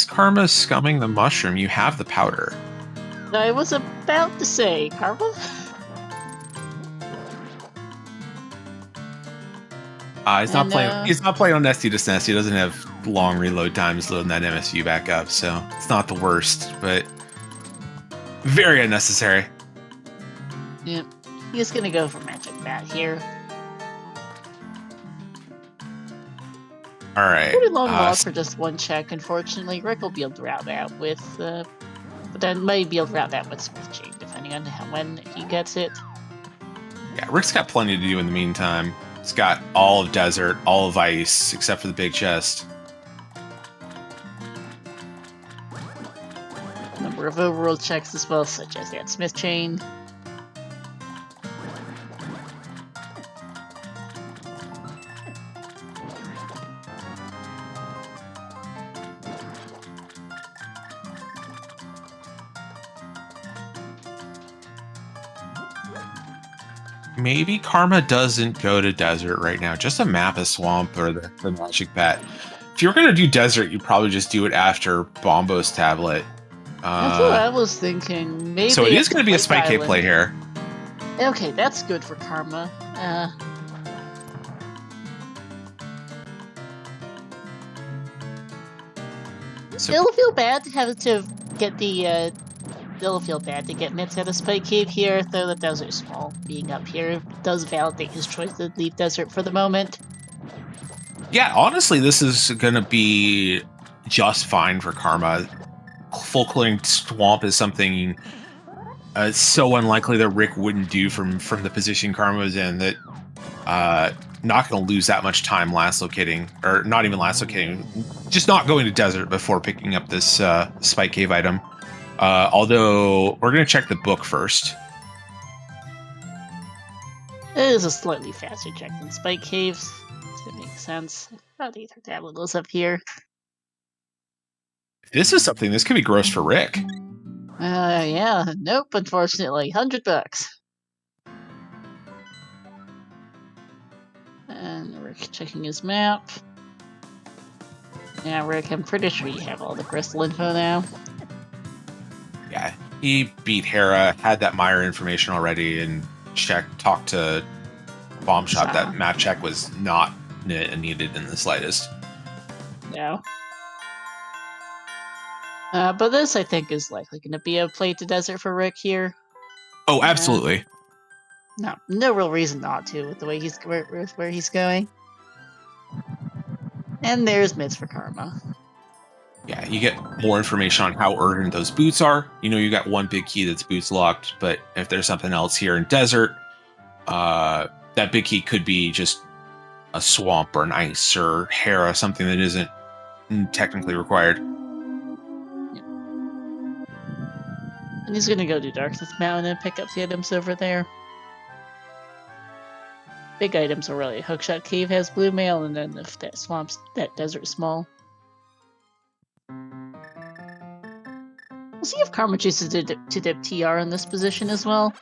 Karma scumming the mushroom? You have the powder. I was about to say, Karma? He's not playing on Nesty to SNES. He doesn't have long reload times loading that MSU back up, so it's not the worst, but very unnecessary. Yep. He's gonna go for Magic Bat here. Alright. Pretty long walk for just one check, unfortunately. Rick will be able to route that with but then might be able to route that with Smith Chain, depending on when he gets it. Yeah, Rick's got plenty to do in the meantime. He's got all of desert, all of ice, except for the big chest. Number of overworld checks as well, such as that Smith Chain. maybe Karma doesn't go to desert right now. Just a map of swamp or the magic bat. If you were going to do desert, you'd probably just do it after Bombo's tablet. That's what I was thinking. Maybe So it is it's going to be a Spike Cave Island. play here. Okay, that's good for Karma. So- It'll feel bad to have to get the. It'll feel bad to get Mitz out of Spike Cave here, though the desert small being up here does validate his choice to leave desert for the moment. Yeah, honestly, this is going to be just fine for Karma. Full clearing swamp is something so unlikely that Rick wouldn't do from the position Karma was in that not going to lose that much time last locating, or not even last locating, just not going to desert before picking up this Spike Cave item. Although we're going to check the book first. It is a slightly faster check than Spike Caves. That makes sense. How the Ether tablet goes up here. If this is something, this could be gross for Rick. Yeah. Nope, unfortunately. $100. And Rick checking his map. Yeah, Rick, I'm pretty sure you have all the crystal info now. Yeah, he beat Hera, had that Myra information already, and talked to Bomb Shot. That map check was not needed in the slightest. No. But this, I think, is likely going to be a play to desert for Rick here. Oh, absolutely. No real reason not to with the way he's where he's going. And there's Mitz for Karma. Yeah, you get more information on how urgent those boots are. You know, you got one big key that's boots locked, but if there's something else here in desert, that big key could be just a swamp or an ice or Hera, something that isn't technically required. And he's gonna go to Darkness Mountain and pick up the items over there. Big items are really Hookshot Cave has blue mail, and then if that desert small. We'll see if Karma chooses to dip TR in this position as well.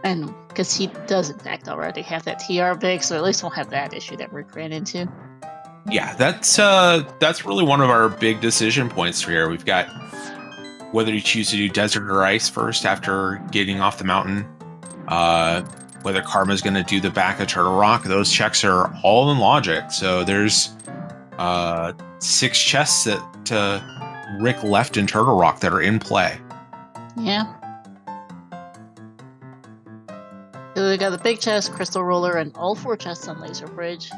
And because he does in fact already have that TR big, so at least we'll have that issue that Rick ran into. Yeah, that's really one of our big decision points here. We've got whether you choose to do desert or ice first after getting off the mountain. Whether Karma's going to do the back of Turtle Rock. Those checks are all in logic. So there's 6 chests that Rick left in Turtle Rock that are in play. Yeah. So we got the big chest, Crystal Roller, and all 4 chests on Laser Bridge.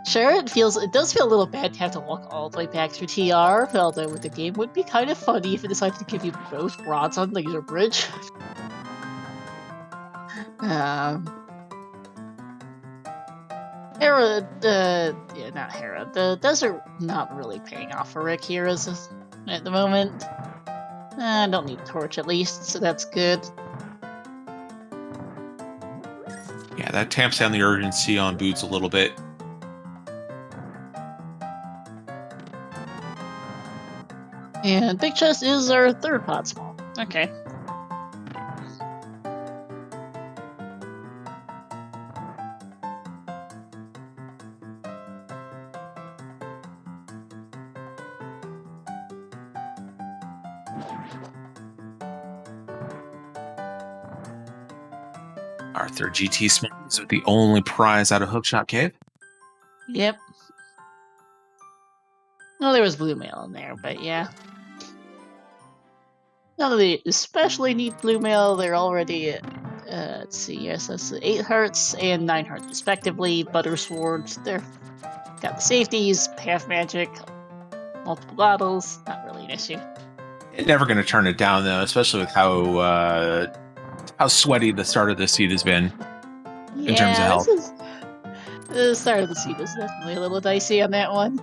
Sure, it does feel a little bad to have to walk all the way back through TR, although with the game would be kind of funny if it decided to give you both rods on Laser Bridge. Hera, not Hera. The desert not really paying off for Rick here at the moment. I don't need a torch at least, so that's good. Yeah, that tamps down the urgency on boots a little bit. And big chest is our 3rd pot small. Okay. Our 3rd GT small is the only prize out of Hookshot Cave. Yep. Well, there was blue mail in there, but yeah. Now that they especially need blue mail, they're already at, let's see, yes, that's 8 hearts and 9 hearts respectively. Butter swords, they're got the safeties, half magic, multiple bottles, not really an issue. It's never going to turn it down though, especially with how sweaty the start of this seed has been in terms of health. The start of the seed is definitely a little dicey on that one.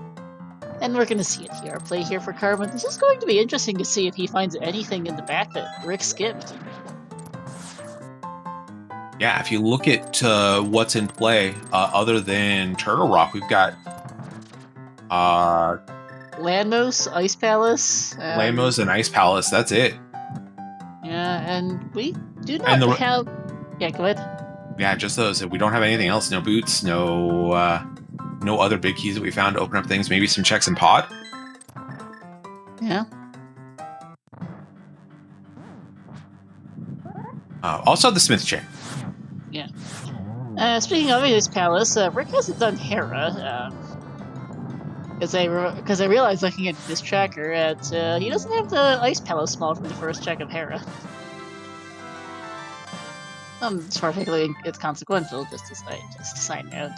And we're going to see a TR play here for Karma. This is going to be interesting to see if he finds anything in the back that Rick skipped. Yeah, if you look at what's in play, other than Turtle Rock, we've got Landmos, Ice Palace. Landmos and Ice Palace, that's it. Yeah, And we do And not have... Yeah, go ahead. Yeah, just those. We don't have anything else. No boots, no other big keys that we found to open up things. Maybe some checks in pod. Yeah. Also the smith chain. Yeah. Speaking of his palace, Rick hasn't done Hera. Because I realized looking at this tracker that he doesn't have the ice palace small from the first check of Hera. It's particularly it's consequential, just a side note.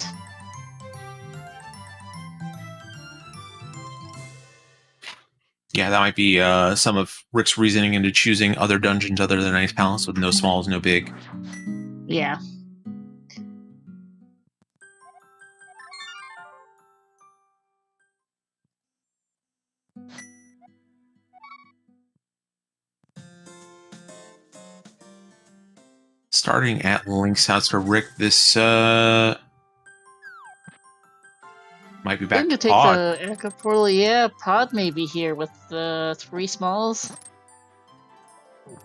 Yeah, that might be some of Rick's reasoning into choosing other dungeons other than Ice Palace with no smalls, no big. Yeah. Starting at Link's house for Rick, this might be back to take pod. the Echo Portal. Yeah, pod may be here with the 3 smalls. There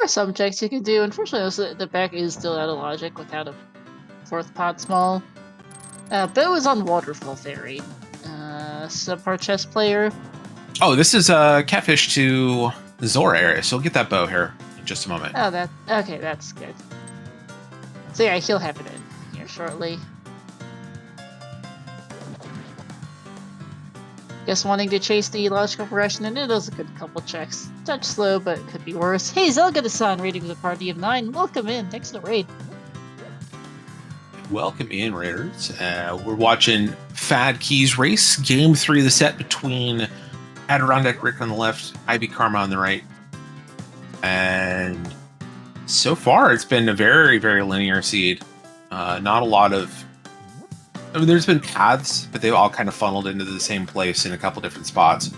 are some checks you can do. Unfortunately, the back is still out of logic without a 4th pod small. Bo is on Waterfall Ferry. Subpar chess player. Oh, this is Catfish to the Zora area, so we'll get that bow here in just a moment. Oh, okay, that's good. So yeah, he'll have it in here shortly. Guess wanting to chase the logical progression, and it does a good couple checks. Touch slow, but it could be worse. Hey, Zelda-san, raiding with a party of 9. Welcome in. Thanks for the raid. Welcome in, Raiders. We're watching Fad Keys race, game 3 of the set between AdirondackRick on the left, IBKarma on the right. And so far, it's been a very, very linear seed. Not a lot of... I mean, there's been paths, but they've all kind of funneled into the same place in a couple different spots.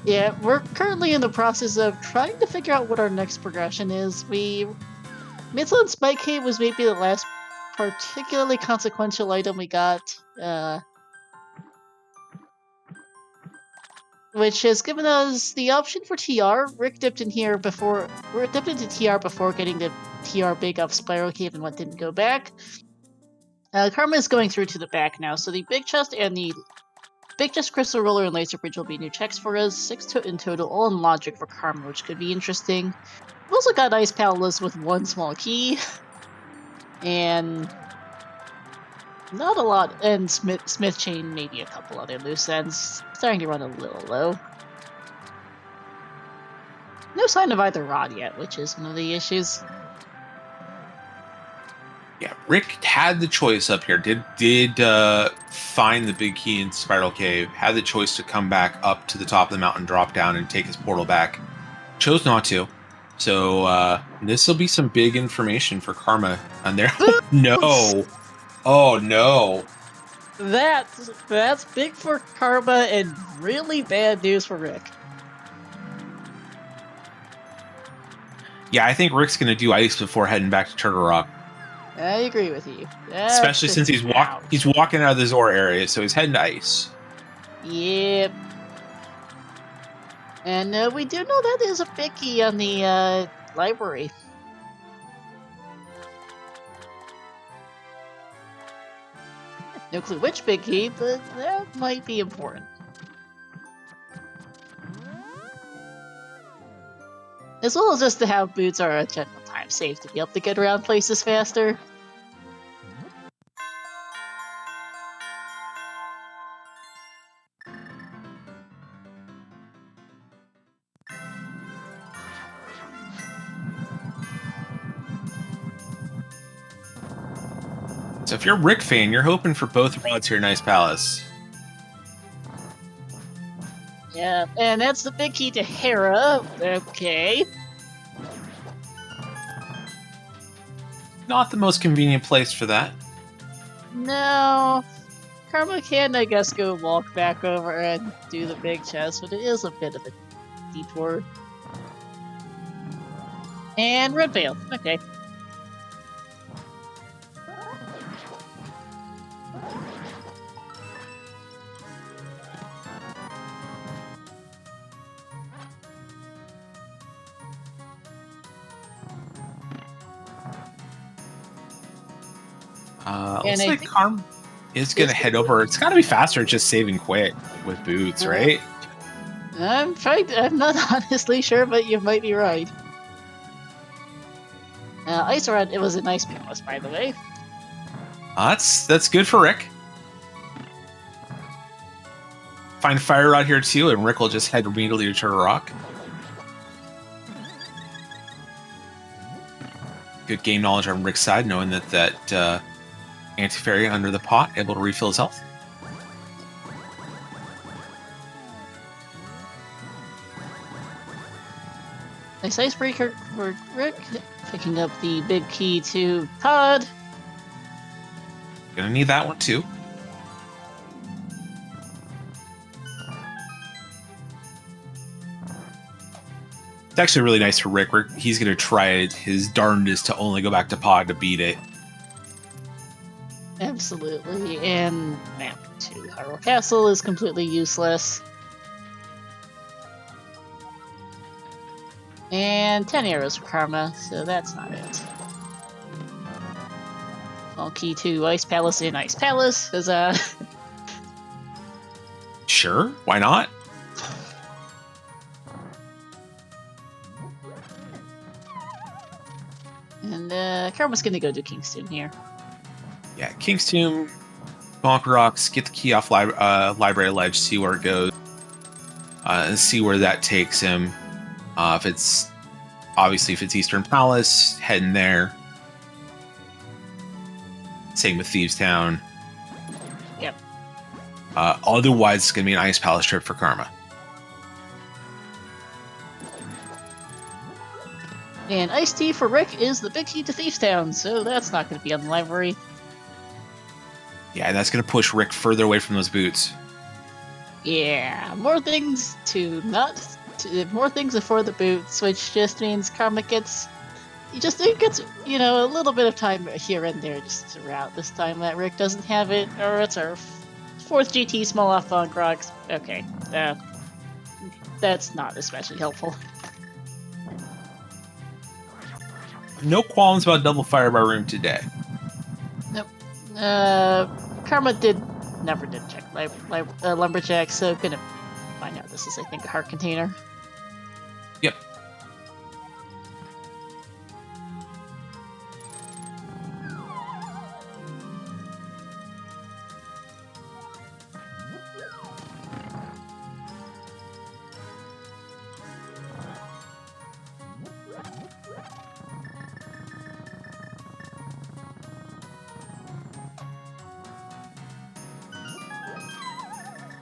Yeah, we're currently in the process of trying to figure out what our next progression is. Midland Spike Cave was maybe the last particularly consequential item we got, which has given us the option for TR. Rick dipped into TR before getting the TR big off Spiral Cave and what didn't go back. Karma is going through to the back now, so the big chest and the big chest, crystal roller, and laser bridge will be new checks for us. 6 in total, all in logic for Karma, which could be interesting. We've also got Ice Palace with 1 small key, and not a lot, and Smith Chain, maybe a couple other loose ends. Starting to run a little low. No sign of either rod yet, which is one of the issues. Yeah, Rick had the choice up here. Did find the big key in Spiral Cave. Had the choice to come back up to the top of the mountain, drop down, and take his portal back. Chose not to. So this will be some big information for Karma on there. No. Oh no. That's big for Karma and really bad news for Rick. Yeah, I think Rick's gonna do ice before heading back to Turtle Rock. I agree with you. Especially since he's walking out of the Zora area, so he's heading to ice. Yep. And we do know that there's a big key on the library. No clue which big key, but that might be important. As well as just to have boots are a general time safe to be able to get around places faster. So if you're a Rick fan, you're hoping for both rods here in Ice Palace. Yeah, and that's the big key to Hera. Okay. Not the most convenient place for that. No. Karma can, I guess, go walk back over and do the big chest, but it is a bit of a detour. And red veil. Okay. looks I like think Karma is going to head over. It's got to be faster just saving quick with boots, right? I'm not honestly sure, but you might be right. Ice Rod, it was a nice palace, by the way. That's good for Rick. Find Fire Rod here too, and Rick will just head immediately to Turtle Rock. Good game knowledge on Rick's side, knowing that anti-fairy under the pot, able to refill his health. Nice icebreaker for Rick, picking up the big key to Pod. Gonna need that one too. It's actually really nice for Rick. He's gonna try his darndest to only go back to Pod to beat it. Absolutely, and map to Hyrule Castle is completely useless. And 10 arrows for Karma, so that's not it. Small key to Ice Palace in Ice Palace, because, Sure, why not? And, Karma's gonna go to Kingston here. Yeah, King's Tomb, Bonk Rocks, get the key off Library Ledge, see where it goes, and see where that takes him. If it's Eastern Palace, heading there. Same with Thieves Town. Yep. Otherwise, it's going to be an Ice Palace trip for Karma. And Ice Tea for Rick is the big key to Thieves Town, so that's not going to be on the library. Yeah, and that's going to push Rick further away from those boots. Yeah, more things before the boots, which just means Karma gets, a little bit of time here and there just to route this time that Rick doesn't have it, or it's our fourth GT small off Bonk Rocks. Okay, that's not especially helpful. No qualms about double fire by room today. Nope. Karma never did check Lumberjack, so gonna find out this is, I think, a heart container. Yep.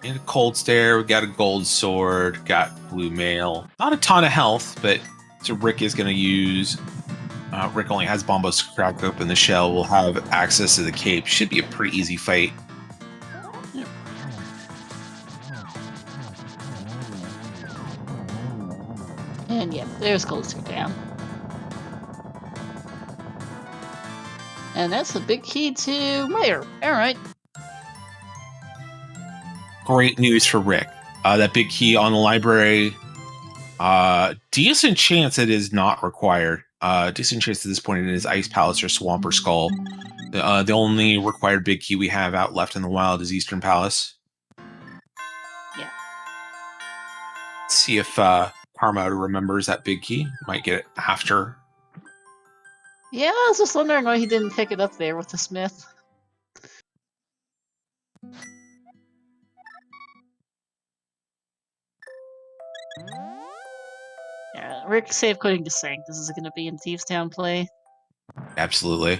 In a cold stare, we got a gold sword, got blue mail. Not a ton of health, but so Rick is going to use. Rick only has Bombos cracked open the shell. We'll have access to the cape. Should be a pretty easy fight. Yep. And yeah, there's gold sword down. And that's the big key to Meyer. Alright. Great news for Rick. That big key on the library. Decent chance it is not required. Decent chance at this point it is Ice Palace or Swamper Skull. The only required big key we have out left in the wild is Eastern Palace. Yeah. Let's see if Karma remembers that big key. Might get it after. Yeah, I was just wondering why he didn't pick it up there with the smith. Yeah, Rick save quitting to sink. This is going to be in Thieves Town play. Absolutely.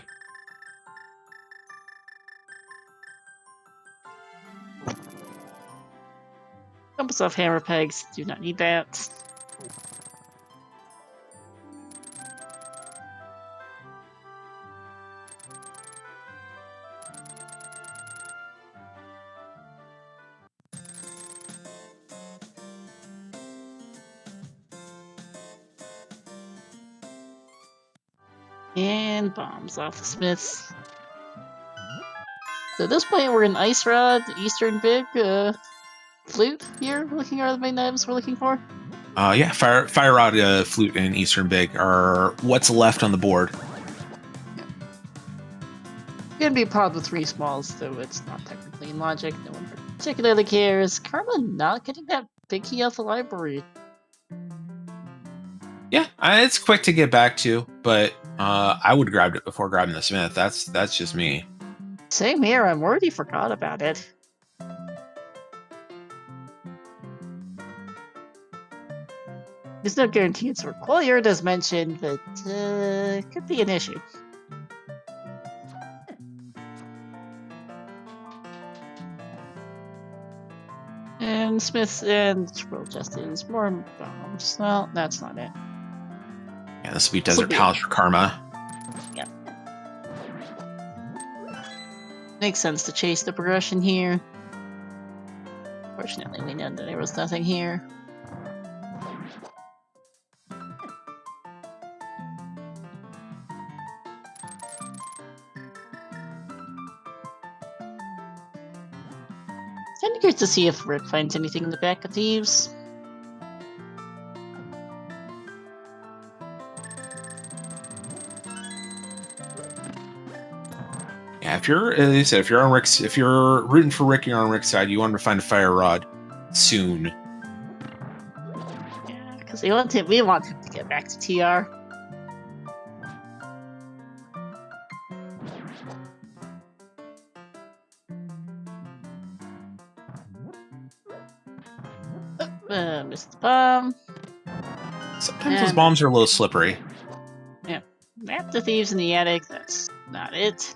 Compass off hammer pegs. Do not need that. And bombs off the smiths. So at this point, we're in Ice Rod, Eastern Big, Flute here. Looking are the main items we're looking for. Yeah, Fire Rod, Flute, and Eastern Big are what's left on the board. Can be pod with 3 smalls, though it's not technically in logic. No one particularly cares. Karma not getting that big key off the library. Yeah, it's quick to get back to, but I would have grabbed it before grabbing the Smith. That's just me. Same here. I'm worried he forgot about it. There's no guarantee it's required, as mentioned, but it could be an issue. And Smith and Triple Justice, more bombs. Well, that's not it. Yeah, the Sweet Desert Palace for Karma. Yeah. Makes sense to chase the progression here. Fortunately, we know that there was nothing here. Kind of curious to see if Rick finds anything in the back of Thieves. Yeah, if you're, as you said, if you're rooting for Rick, you're on Rick's side. You want to find a fire rod soon. Yeah, because we want him to get back to TR. Missed the bomb. Sometimes those bombs are a little slippery. Yeah, map the Thieves in the attic. That's not it.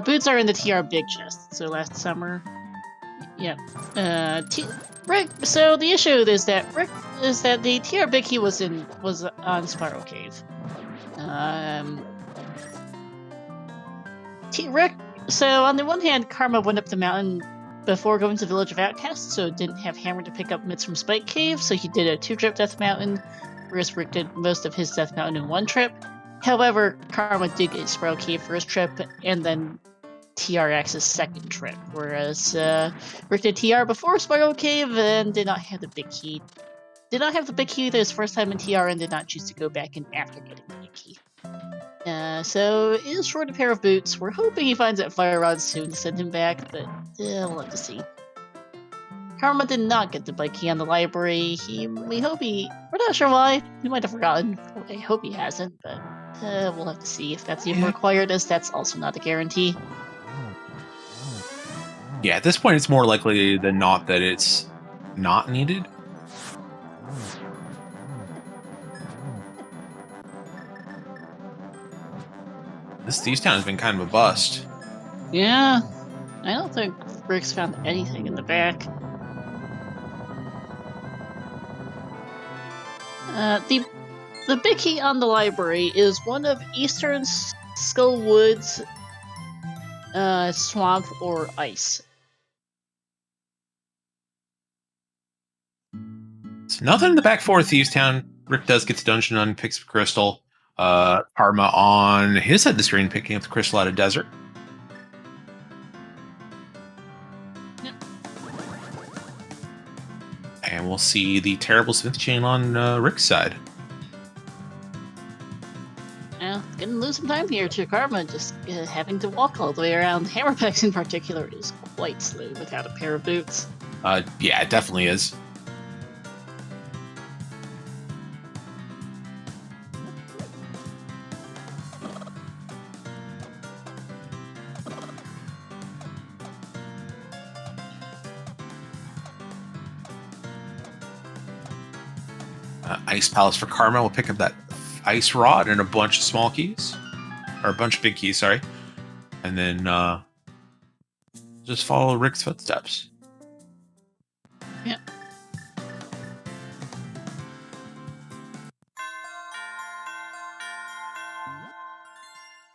Boots are in the TR big chest. So last summer, yep. Rick. So the issue is that the TR big key was on Spiral Cave. Rick. So on the one hand, Karma went up the mountain before going to Village of Outcasts, so didn't have Hammer to pick up mitts from Spike Cave. So he did a 2-trip Death Mountain, whereas Rick did most of his Death Mountain in 1 trip. However, Karma did get Spiral Cave first trip, and then TRX's second trip, whereas Rick did TR before Spiral Cave and did not have the big key. Did not have the big key his first time in TR and did not choose to go back in after getting the big key. So is short a pair of boots. We're hoping he finds that fire rod soon to send him back, but we'll have to see. Karma did not get the bike key on the library. We're not sure why. He might have forgotten. I hope he hasn't, but we'll have to see if that's even required, as that's also not a guarantee. Yeah, at this point, it's more likely than not that it's not needed. This Thieves Town has been kind of a bust. Yeah, I don't think Rick's found anything in the back. The big key on the library is one of Eastern Skull Woods, swamp or ice. So nothing in the back 4 Thieves Town. Rick does get the dungeon on, picks up crystal. Karma on his side of the screen picking up the crystal out of desert. Yep. And we'll see the terrible Smith chain on Rick's side. Well, gonna lose some time here to Karma, just having to walk all the way around. Hammerpacks in particular is quite slow without a pair of boots. Yeah, it definitely is. Ice Palace for Karma will pick up that ice rod and a bunch of small keys. Or a bunch of big keys, sorry. And then just follow Rick's footsteps. Yeah.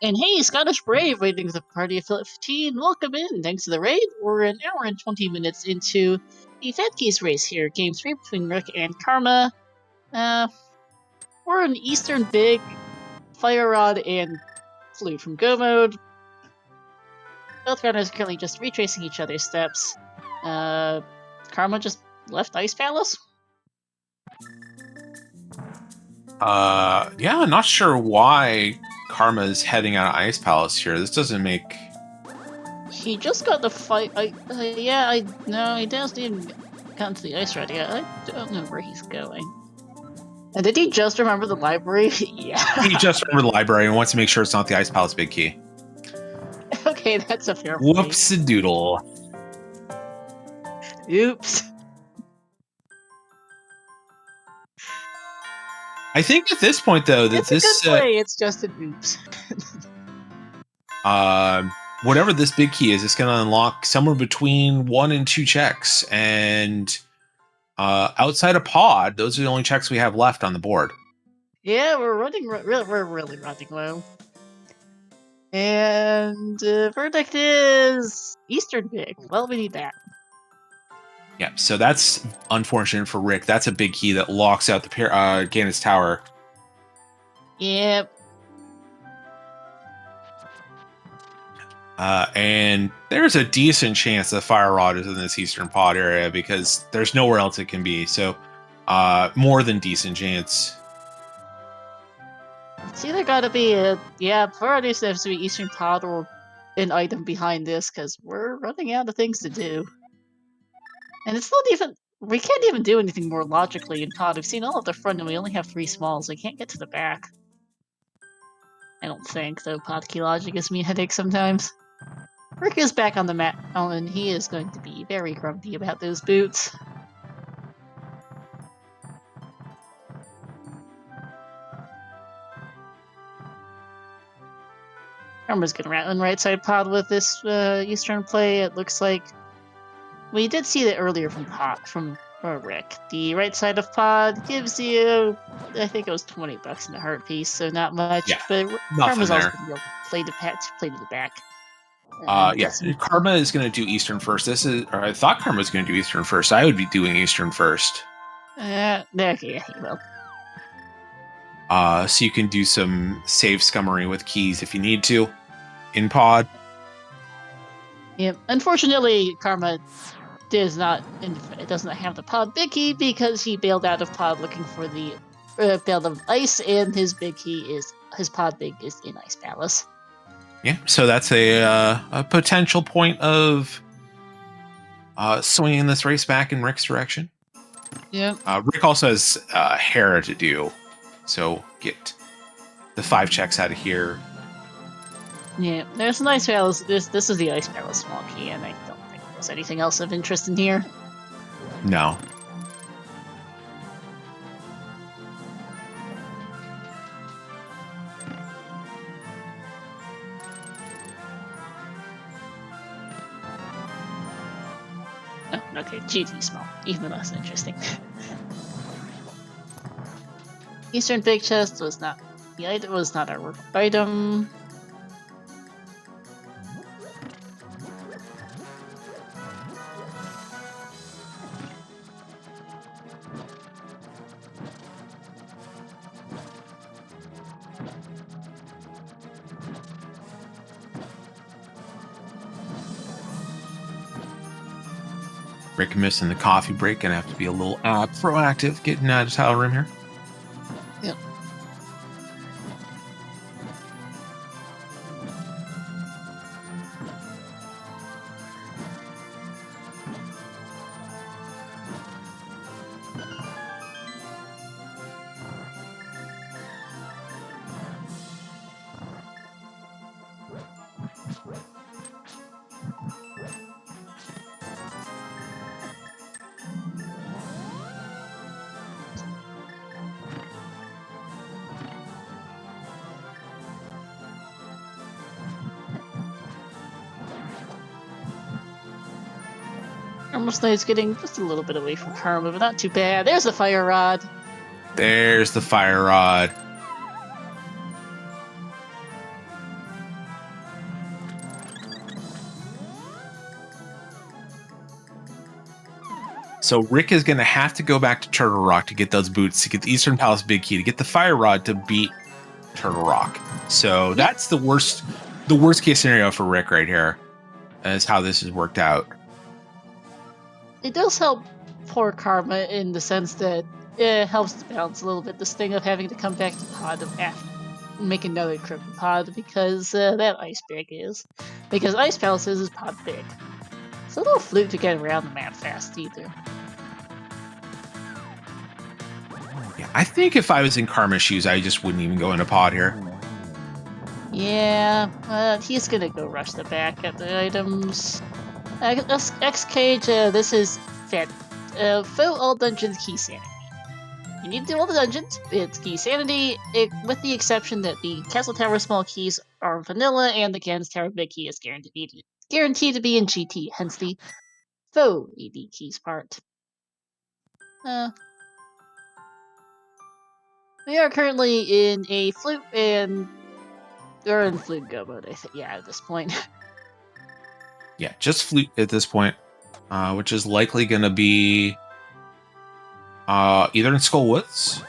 And hey, Scottish Brave, waiting for the party of 15. Welcome in. Thanks to the raid, we're an hour and 20 minutes into the Fat Keys race here. Game 3 between Rick and Karma. We're in Eastern Big, Fire Rod, and Flute from Go Mode. Both runners are currently just retracing each other's steps. Karma just left Ice Palace? Yeah, not sure why Karma's heading out of Ice Palace here. This doesn't make... He just got the fight. No, he doesn't even come to the ice rod yet. I don't know where he's going. And did he just remember the library? Yeah. He just remembered the library and wants to make sure it's not the Ice Palace big key. Okay, that's a fair point. Whoops-a-doodle. Oops. I think at this point, though, that It's a good play. It's just an oops. Whatever this big key is, it's going to unlock somewhere between 1 and 2 checks. And outside of Pod, those are the only checks we have left on the board. Yeah, we're really running low. And verdict is Eastern Big. Well, we need that. Yeah, so that's unfortunate for Rick. That's a big key that locks out the Gannis Tower. Yep. And there's a decent chance the Fire Rod is in this Eastern Pod area because there's nowhere else it can be. So, more than decent chance. It's either gotta be Paradise has to be Eastern Pod or an item behind this because we're running out of things to do. And it's not even, we can't even do anything more logically in Pod. We've seen all of the front and we only have 3 smalls. We can't get to the back. I don't think, though Pod key logic gives me a headache sometimes. Rick is back on the map, and he is going to be very grumpy about those boots. Karma's gonna run right side Pod with this Eastern play. It looks like we did see that earlier from Rick. The right side of Pod gives you, I think it was $20 in a heart piece, so not much. Yeah, but Karma's also gonna be able to play to the back. Yes, Karma is going to do Eastern first. I thought Karma was going to do Eastern first. I would be doing Eastern first. Okay, yeah, he will. So you can do some save scummery with keys if you need to in Pod. Yeah, unfortunately, Karma doesn't have the Pod big key because he bailed out of Pod looking for the bailed of ice, and his Pod big is in Ice Palace. Yeah, so that's a potential point of swinging this race back in Rick's direction. Yeah. Rick also has hair to do, so get the 5 checks out of here. Yeah, there's an Ice Palace. This is the Ice Palace small key, and I don't think there's anything else of interest in here. No. Oh, okay, GT small, even less interesting. Eastern Big Chest was not the item. Was not our item. Rick missing the coffee break. Gonna have to be a little proactive getting out of tile room here. Yep. Almost nice getting just a little bit away from Karma, but not too bad. There's the Fire Rod. There's the Fire Rod. So Rick is going to have to go back to Turtle Rock to get those boots, to get the Eastern Palace Big Key, to get the Fire Rod to beat Turtle Rock. So that's the worst case scenario for Rick right here, is how this has worked out. It does help poor Karma in the sense that it helps to balance a little bit this thing of having to come back to Pod and make another trip to Pod because that Ice Big is. Because Ice Palaces is Pod Big. So no flute to get around the map fast either. Yeah, I think if I was in Karma's shoes, I just wouldn't even go into Pod here. Yeah, he's gonna go rush the back at the items. X-Cage, this is Fed. Fill all dungeons key sanity. You need to do all the dungeons, it's key sanity, with the exception that the Castle Tower small keys are vanilla and the Cannons Tower big key is guaranteed to be in GT, hence the faux ED keys part. We are currently in a flute and... We're in flute go mode, I think. Yeah, at this point. Yeah, just flute at this point, which is likely going to be either in Skull Woods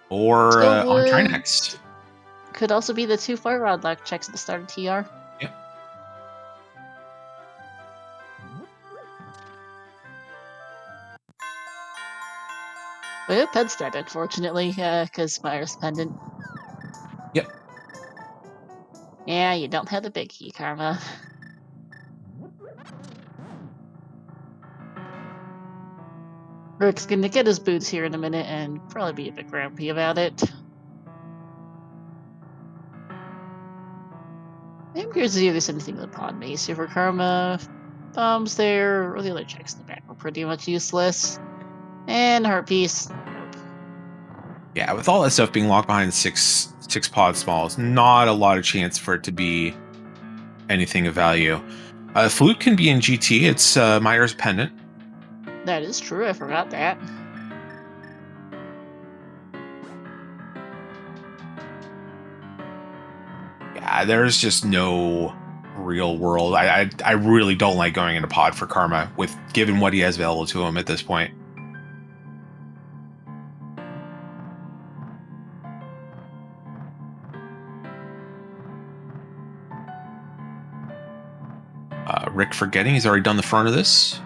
or on Try Next. Could also be the 2 Fire Rod lock checks at the start of TR. Yep. Well, Ped's dead, unfortunately, because Myra's pendant. Yep. Yeah, you don't have the big key, Karma. Rick's gonna get his boots here in a minute and probably be a bit grumpy about it. I'm curious to see if there's anything in the Pod Maze here for Karma. Bombs there, or the other checks in the back were pretty much useless. And Heart Piece. Yeah, with all that stuff being locked behind six pod smalls, not a lot of chance for it to be anything of value. Flute can be in GT. It's Myra's pendant. That is true. I forgot that. Yeah, there's just no real world. I really don't like going into Pod for Karma, with given what he has available to him at this point. Rick forgetting he's already done the front of this.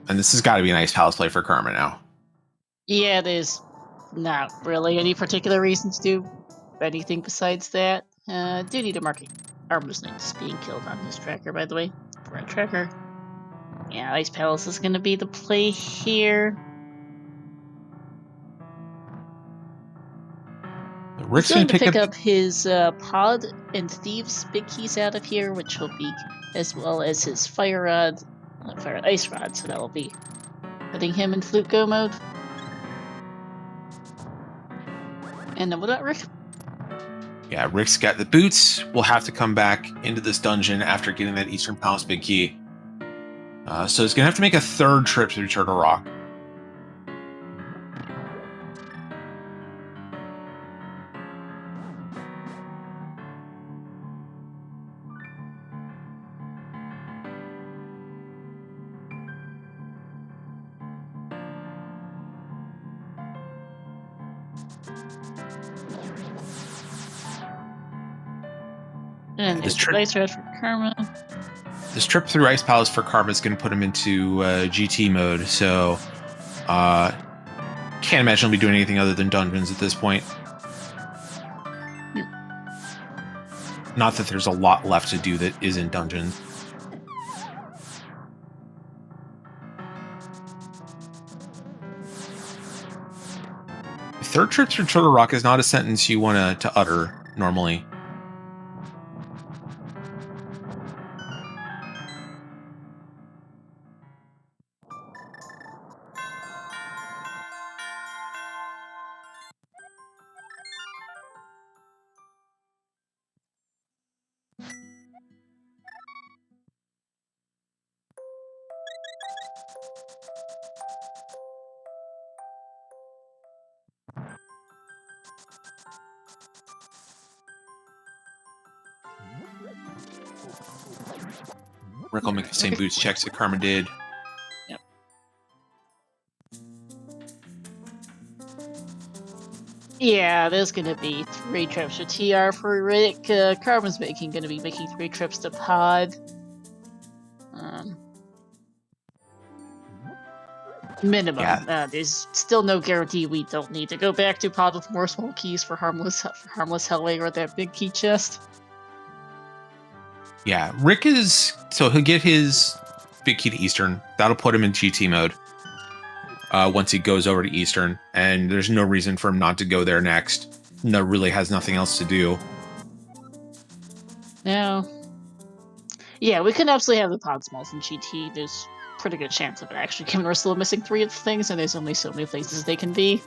And this has got to be a nice palace play for Karma now. Yeah, there's not really any particular reason to do anything besides that. Do need to mark Armor's Knight's being killed on his tracker, by the way. Red tracker. Yeah, Ice Palace is going to be the play here. Rick's He's going to pick up his Pod and Thieves big keys out of here, which will be, as well as his Fire Rod, Ice Rod, so that will be putting him in Flute Go mode. And then what about Rick? Yeah, Rick's got the boots. We'll have to come back into this dungeon after getting that Eastern Palace big key. So he's going to have to make a third trip through Turtle Rock. And this trip, Ice Rod for Karma. This trip through Ice Palace for Karma is going to put him into GT mode, so can't imagine he'll be doing anything other than dungeons at this point. Not that there's a lot left to do that isn't dungeons. Third trip through Turtle Rock is not a sentence you want to utter normally. Rick will make the same boots checks that Karma did. Yep. Yeah, there's gonna be 3 trips to TR for Rick. Karma's gonna be making 3 trips to Pod. Minimum. Yeah. There's still no guarantee we don't need to go back to Pod with more small keys for harmless Hellway or that big key chest. Yeah, Rick is... So he'll get his big key to Eastern. That'll put him in GT mode once he goes over to Eastern. And there's no reason for him not to go there next. No, really has nothing else to do. No. Yeah, we could absolutely have the Pod Smalls in GT. There's pretty good chance of it, actually, given we're still missing 3 of the things, and there's only so many places they can be.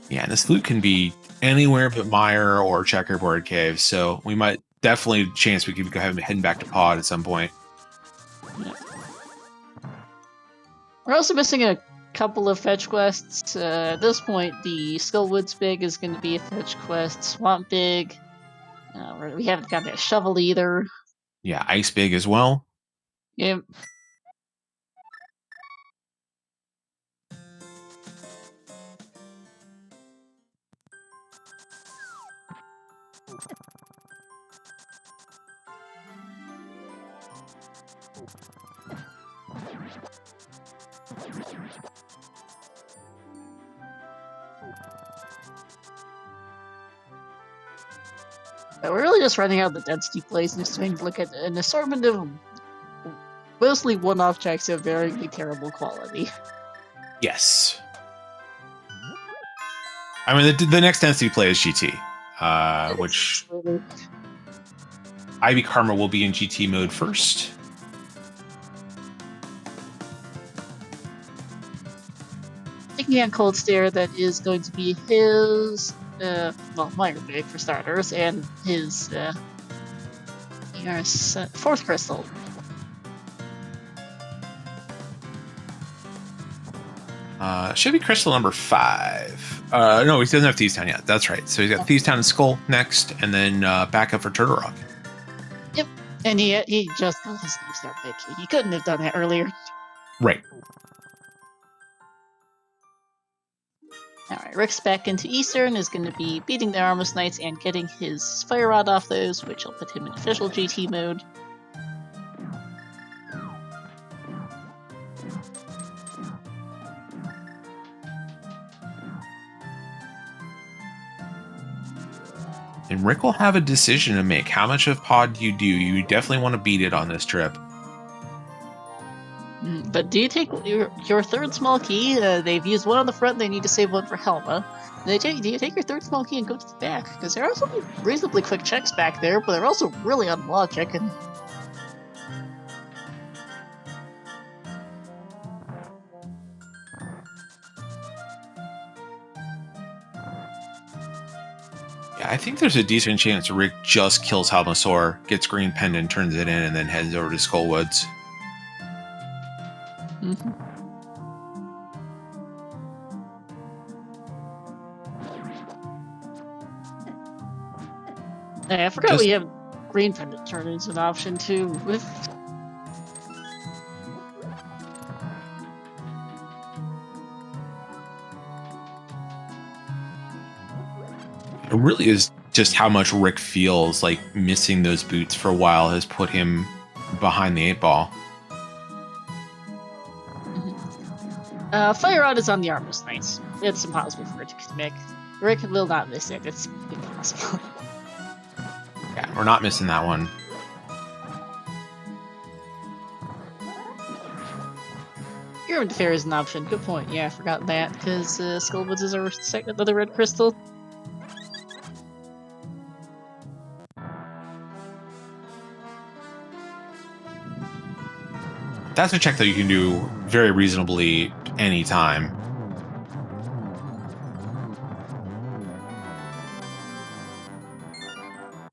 Yeah, and this loot can be anywhere but Mire or Checkerboard Cave, so we might definitely chance we could go ahead and heading back to Pod at some point. Yeah. We're also missing a couple of fetch quests. At this point, the Skullwoods Big is going to be a fetch quest. Swamp Big. We haven't got that shovel either. Yeah, Ice Big as well. Yep. We're really just running out of the density plays and just trying to look at an assortment of mostly one-off checks of varyingly terrible quality. Yes. I mean, the next density play is GT, which IBKarma will be in GT mode first. Taking on Cold Stare, that is going to be his, Mire Big for starters, and his, 4th crystal. Should be crystal number 5. No, he doesn't have Thieves Town yet. That's right. So he's got Thieves Town and Skull next, and then back up for Turtle Rock. Yep, and he just got his Thieves Town big key. He couldn't have done that earlier. Right. Alright, Rick's back into Eastern, is going to be beating the Armless Knights and getting his Fire Rod off those, which will put him in official GT mode. And Rick will have a decision to make. How much of Pod you do? You definitely want to beat it on this trip. But do you take your 3rd small key? They've used 1 on the front, they need to save 1 for Helma. Do you take your 3rd small key and go to the back? Because there are some reasonably quick checks back there, but they're also really unlogic. And Yeah, I think there's a decent chance Rick just kills Halmasaur, gets Green Pendant, turns it in, and then heads over to Skullwoods. Mm-hmm. I forgot we have Green Pendant turn as an option too. It really is just how much Rick feels like missing those boots for a while has put him behind the 8 ball. Fire Rod is on the Armless Knights. It's impossible for it to commit. Rick will not miss it. It's impossible. Yeah, we're not missing that one. Urban Fair is an option. Good point. Yeah, I forgot that, because Skullwoods is our second other red crystal. That's a check that you can do very reasonably anytime.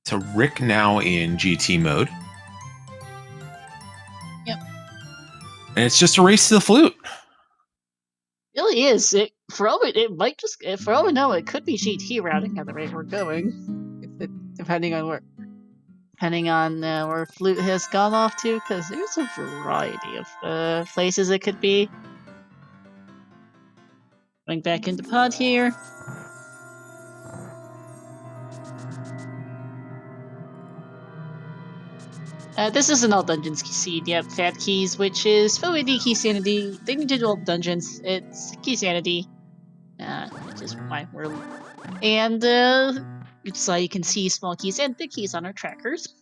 So Rick now in GT mode. Yep. And it's just a race to the flute. It really is. For all it might just, for all we know, it could be GT routing at the rate we're going, depending on where Flute has gone off to, because there's a variety of places it could be. Going back into pod here. This is an all dungeons seed. Yep, Fat Keys, which is FOAD Key Sanity. They need to do all dungeons. It's Key Sanity, which is why we're. And so you can see small keys and big keys on our trackers.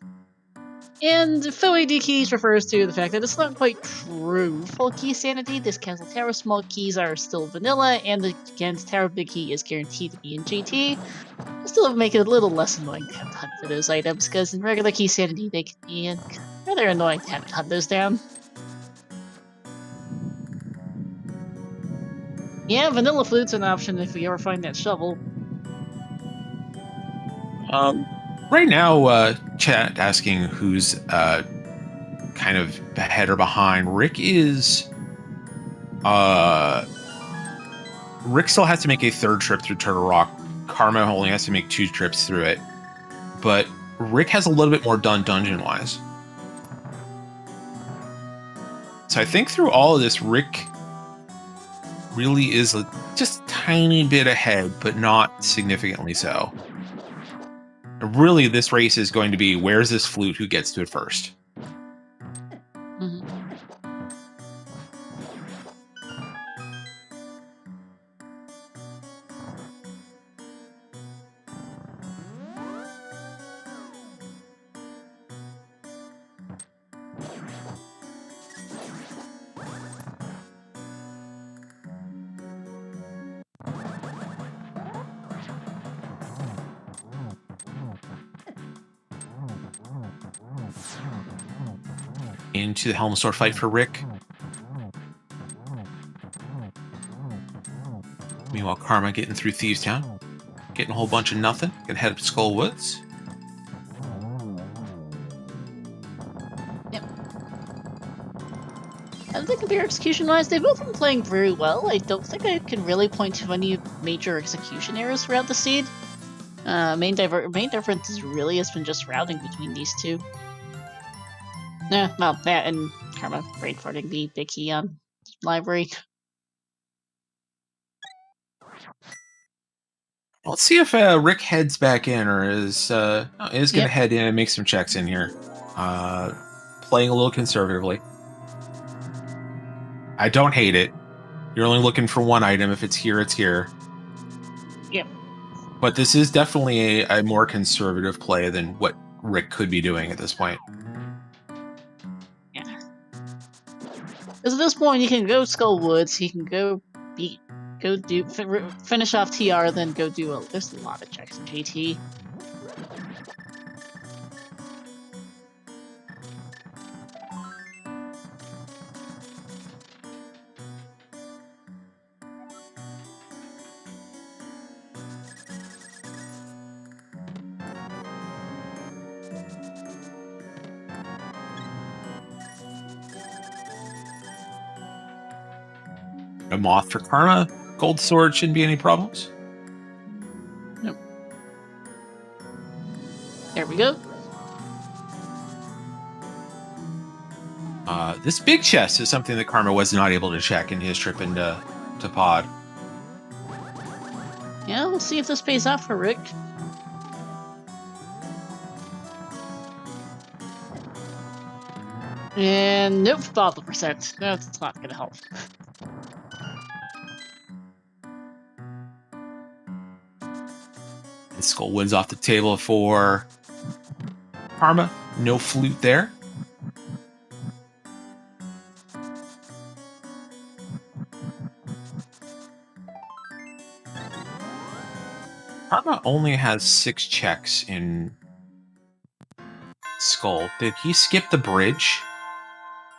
And FOAD keys refers to the fact that it's not quite true full key sanity. This Castle Tower small keys are still vanilla, and the Gens Tower big key is guaranteed to be in GT. Still make it a little less annoying to have to hunt for those items, because in regular key sanity they can be rather annoying to have to hunt those down. Yeah, vanilla flute's an option if we ever find that shovel. Right now, chat asking who's kind of ahead or behind. Rick still has to make a third trip through Turtle Rock. Karma only has to make 2 trips through it. But Rick has a little bit more done dungeon-wise. So I think through all of this, Rick really is just a tiny bit ahead, but not significantly so. Really, this race is going to be, where's this flute, who gets to it first? Mm-hmm. Into the Helm Sword fight for Rick. Meanwhile, Karma getting through Thieves Town. Getting a whole bunch of nothing. Gonna head up to Skull Woods. Yep. I think compare execution-wise, they've both been playing very well. I don't think I can really point to any major execution errors throughout the seed. Main difference is really has been just routing between these two. Well, that and Karma brain farting the big key on library. Let's see if Rick heads back in, or is going to head in and make some checks in here. Playing a little conservatively. I don't hate it. You're only looking for one item. If it's here, it's here. Yep. But this is definitely a more conservative play than what Rick could be doing at this point. Because at this point, you can go Skull Woods, he can finish off TR, then go do there's a lot of checks in GT. A moth for Karma. Gold sword shouldn't be any problems. Nope. There we go. This big chest is something that Karma was not able to check in his trip into Pod. Yeah, we'll see if this pays off for Rick. And nope, bottle percent. No, it's not gonna help. And Skull wins off the table for Karma. No flute there. Karma only has 6 checks in Skull. Did he skip the bridge?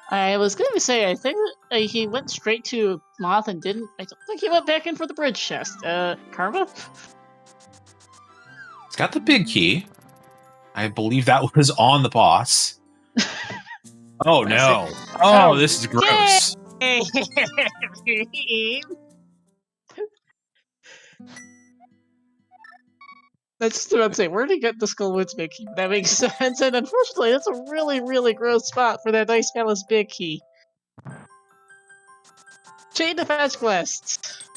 I was going to say, I think he went straight to Moth and didn't. I don't think he went back in for the bridge chest. Karma? It's got the big key. I believe that was on the boss. Oh no. Oh, this is gross. That's just what I'm saying. Where did he get the Skullwoods big key? That makes sense, and unfortunately, that's a really, really gross spot for that Dice Palace big key. Chain to fetch quests.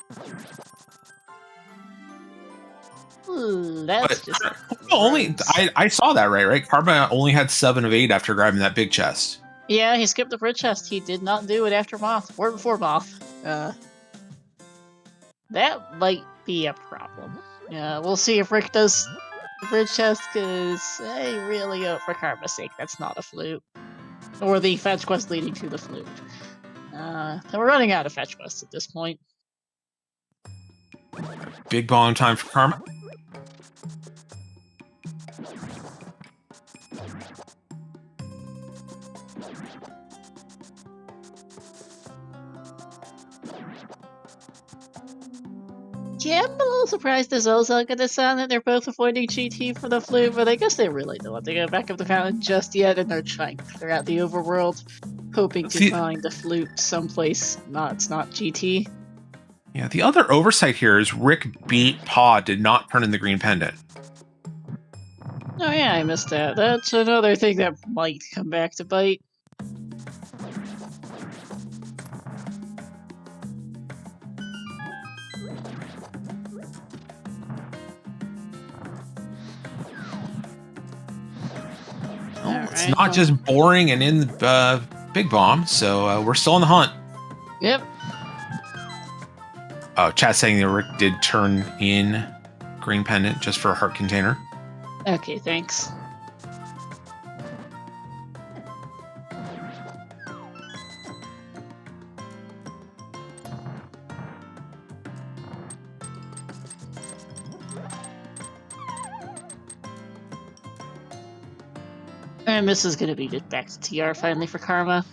That's just I saw that right. Karma only had 7 of 8 after grabbing that big chest. Yeah, he skipped the bridge chest. He did not do it after Moth or before Moth. That might be a problem. We'll see if Rick does the bridge chest, because really, for Karma's sake, that's not a flute. Or the fetch quest leading to the flute. And we're running out of fetch quests at this point. Big bomb time for Karma. Yeah, I'm a little surprised as Zelda got this on that they're both avoiding GT for the flute, but I guess they really don't want to go back up the fountain just yet, and they're trying to clear out the overworld, hoping to find the flute someplace. It's not GT. Yeah, the other oversight here is Rick beat Paw did not turn in the green pendant. Oh yeah, I missed that. That's another thing that might come back to bite. It's not just boring and in the big bomb, so we're still on the hunt. Yep. Oh, chat saying that Rick did turn in green pendant just for a heart container. Okay, thanks. And this is going to be just back to TR finally for Karma.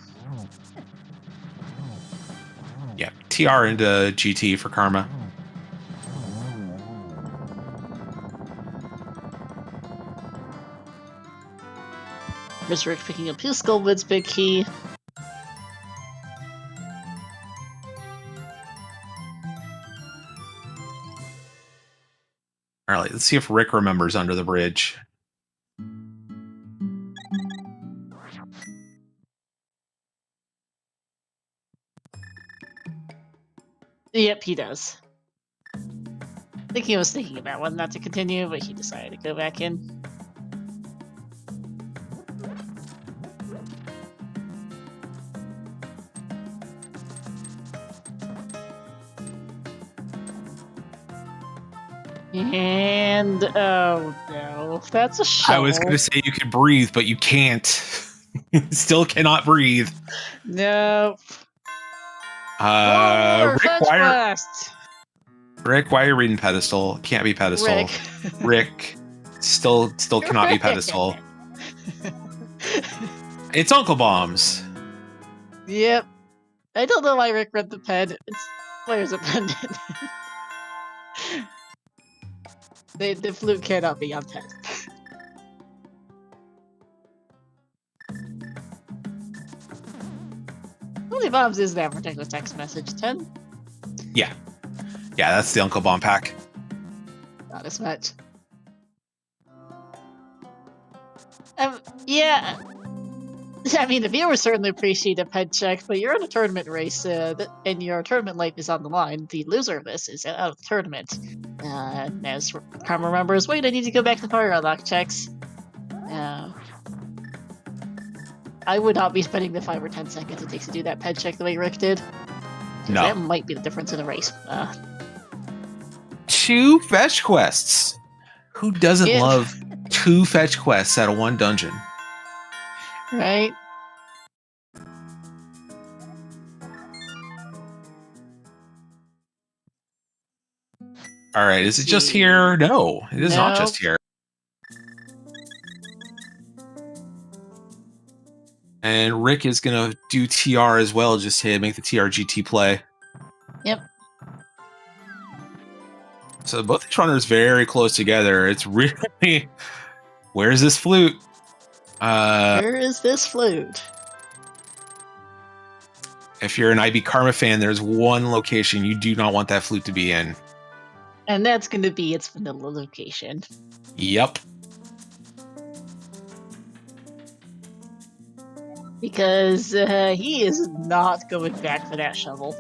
Yeah, TR into GT for Karma. Here's Rick picking up his Skullwood's big key. Alright, let's see if Rick remembers under the bridge. Yep, he does. I think he was thinking about whether not to continue, but he decided to go back in. And oh no, that's a shovel. I was going to say you could breathe, but you can't. Still cannot breathe. Nope. Rick, why are you reading pedestal? Can't be pedestal. Rick still cannot be pedestal. It's Uncle Bombs. Yep. I don't know why Rick read the pen. Where's a pendant? The flute cannot be on 10. How many bombs is that particular text message? 10? Yeah. Yeah, that's the Uncle Bomb pack. Not as much. Yeah. I mean, the viewers certainly appreciate a pen check, but you're in a tournament race, and your tournament life is on the line. The loser of this is out of the tournament. And as Karma remembers, wait, I need to go back to fire unlock checks. I would not be spending the 5 or 10 seconds it takes to do that pen check the way Rick did. No. That might be the difference in the race. 2 fetch quests. Who doesn't love 2 fetch quests out of 1 dungeon? Right? All right, is it just here? No, it is not just here. And Rick is going to do TR as well, just to make the TR-GT play. Yep. So both these runners very close together. It's really... Where's this flute? Where is this flute? If you're an IBKarma fan, there's one location you do not want that flute to be in. And that's going to be its vanilla location. Yep. Because he is not going back for that shovel.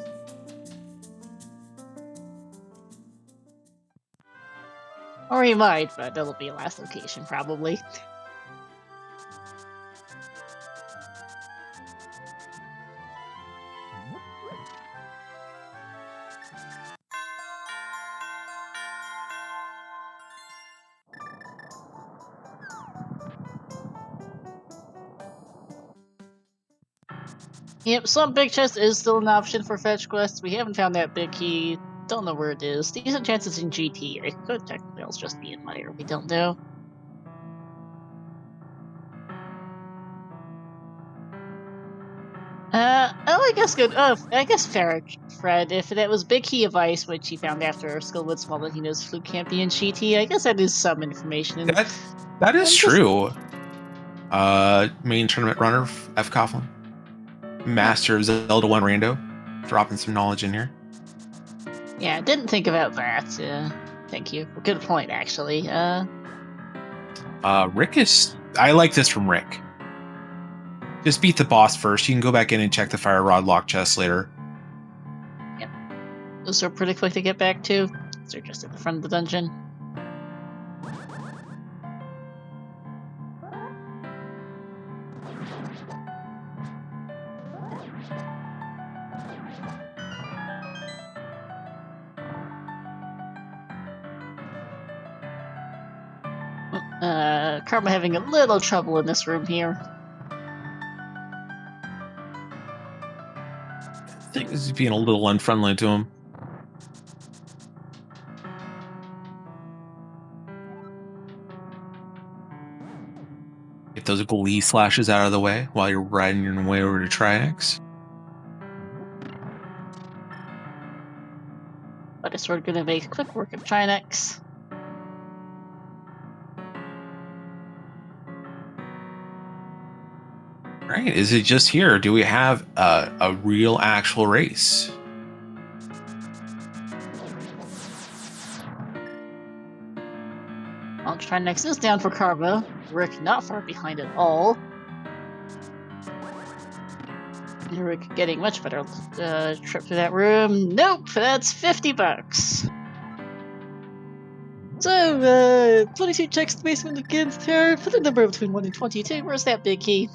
Or he might, but that'll be last location, probably. Yep, some big chest is still an option for fetch quests. We haven't found that big key. Don't know where it is. Decent chances in GT. It could technically also just be in Mire. We don't know. I guess good. Oh, I guess Fred. If that was Big Key of Ice, which he found after Skullwood Small, that he knows Flute can't be in GT. I guess that is some information. That is true. Main tournament runner, F. Coughlin. Master of Zelda 1 Rando. Dropping some knowledge in here. Yeah, didn't think about that. Thank you. Good point, actually. Rick is... I like this from Rick. Just beat the boss first. You can go back in and check the Fire Rod lock chest later. Yep. Those are pretty quick to get back to. They're just at the front of the dungeon. Karma having a little trouble in this room here. I think this is being a little unfriendly to him. Get those glee slashes out of the way while you're riding your way over to Triax. But I guess we're gonna make quick work of Trinex. Right, is it just here? Or do we have a real actual race? Well, Trinex is down for Karma. Rick not far behind at all. Rick getting much better trip to that room. Nope, that's $50. So, 22 checks the basement against her. Put a number between 1 and 22. Where's that big key?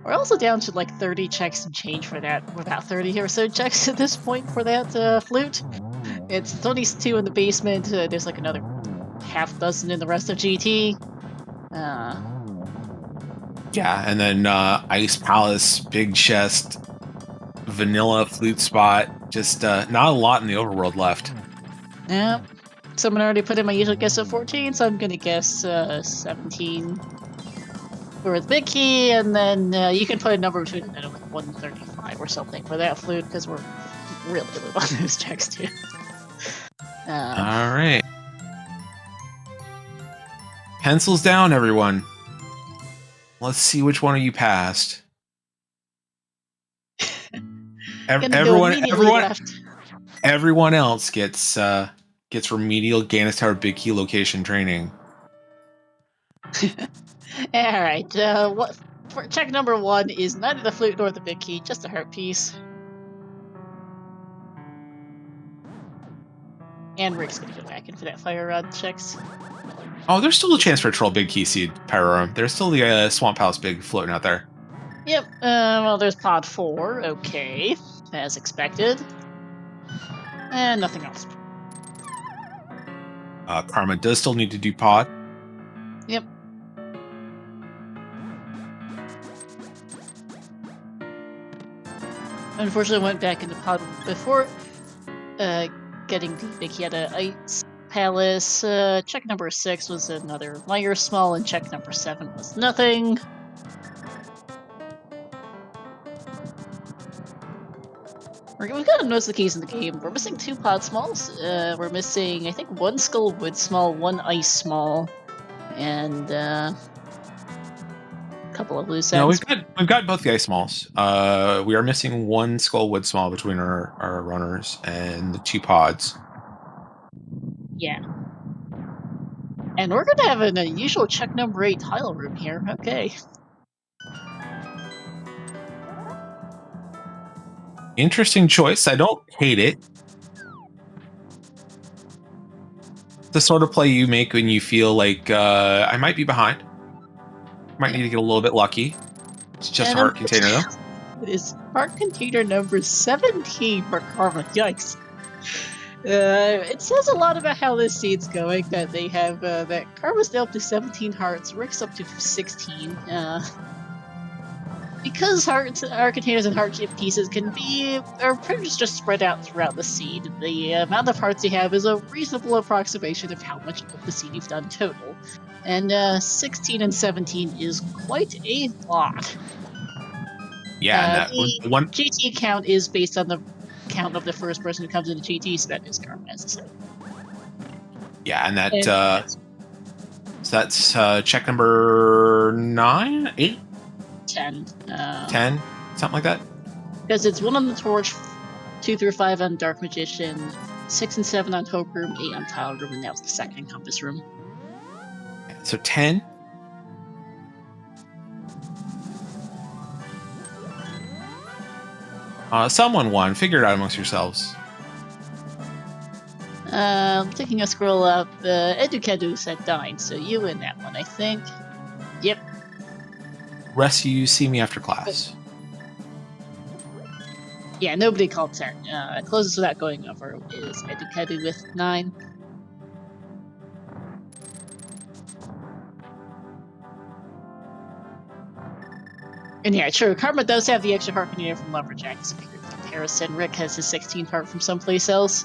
We're also down to like 30 checks and change for that. We're about 30 or so checks at this point for that flute. It's 22 in the basement. There's like another half dozen in the rest of GT. Yeah, and then Ice Palace, Big Chest, Vanilla Flute Spot. Just not a lot in the overworld left. Yep. Someone already put in my usual guess of 14, so I'm gonna guess 17 for the big key, and then you can put a number between 135 or something for that flute, because we're really low on those checks too. All right. Pencils down, everyone. Let's see which one of you passed. Everyone else gets remedial Ganis Tower Big Key location training. All right. What for check number 1 is neither the flute nor the big key, just a heart piece. And Rick's gonna go back in for that fire rod checks. Oh, there's still a chance for a troll big key seed pyro. There's still the Swamp House big floating out there. Yep. Well, there's pod 4. Okay, as expected. And nothing else. Karma does still need to do pod. Yep. Unfortunately, went back into pod before getting the big key at a Ice Palace. Check number 6 was another Mire Small, and check number 7 was nothing. We've got most of the keys in the game. We're missing 2 pod smalls. We're missing, I think, 1 Skull Wood Small, 1 Ice Small, and couple of loose No, ends. we've got both the ice smalls. We are missing one skullwood small between our runners and the 2 pods. Yeah. And we're gonna have an unusual check number 8 tile room here. Okay. Interesting choice. I don't hate it. The sort of play you make when you feel like I might be behind. Might need to get a little bit lucky. It's just a heart container, though. It is heart container number 17 for Karma. Yikes. It says a lot about how this seed's going, that they have, that Karma's now up to 17 hearts, Rick's up to 16. Because heart containers and heart pieces are pretty much just spread out throughout the seed, the amount of hearts you have is a reasonable approximation of how much of the seed you've done total. And 16 and 17 is quite a lot. Yeah, the one GT count is based on the count of the first person who comes into GT, so that is Karma, as I said. Yeah, and so that's check number 9, 8, 10. 10, something like that. Because it's 1 on the Torch, 2 through 5 on Dark Magician, 6 and 7 on Hope Room, 8 on Tile Room, and now it's the 2nd Compass Room. So 10. Someone won. Figure it out amongst yourselves. Taking a scroll up, Educadu said 9, so you win that one, I think. Yep. Rest of you see me after class. Yeah, nobody called 10. Closest without going over is Educadu with 9. And yeah, true, Karma does have the extra heart container from Lumberjack. So in comparison, Rick has his 16th heart from someplace else.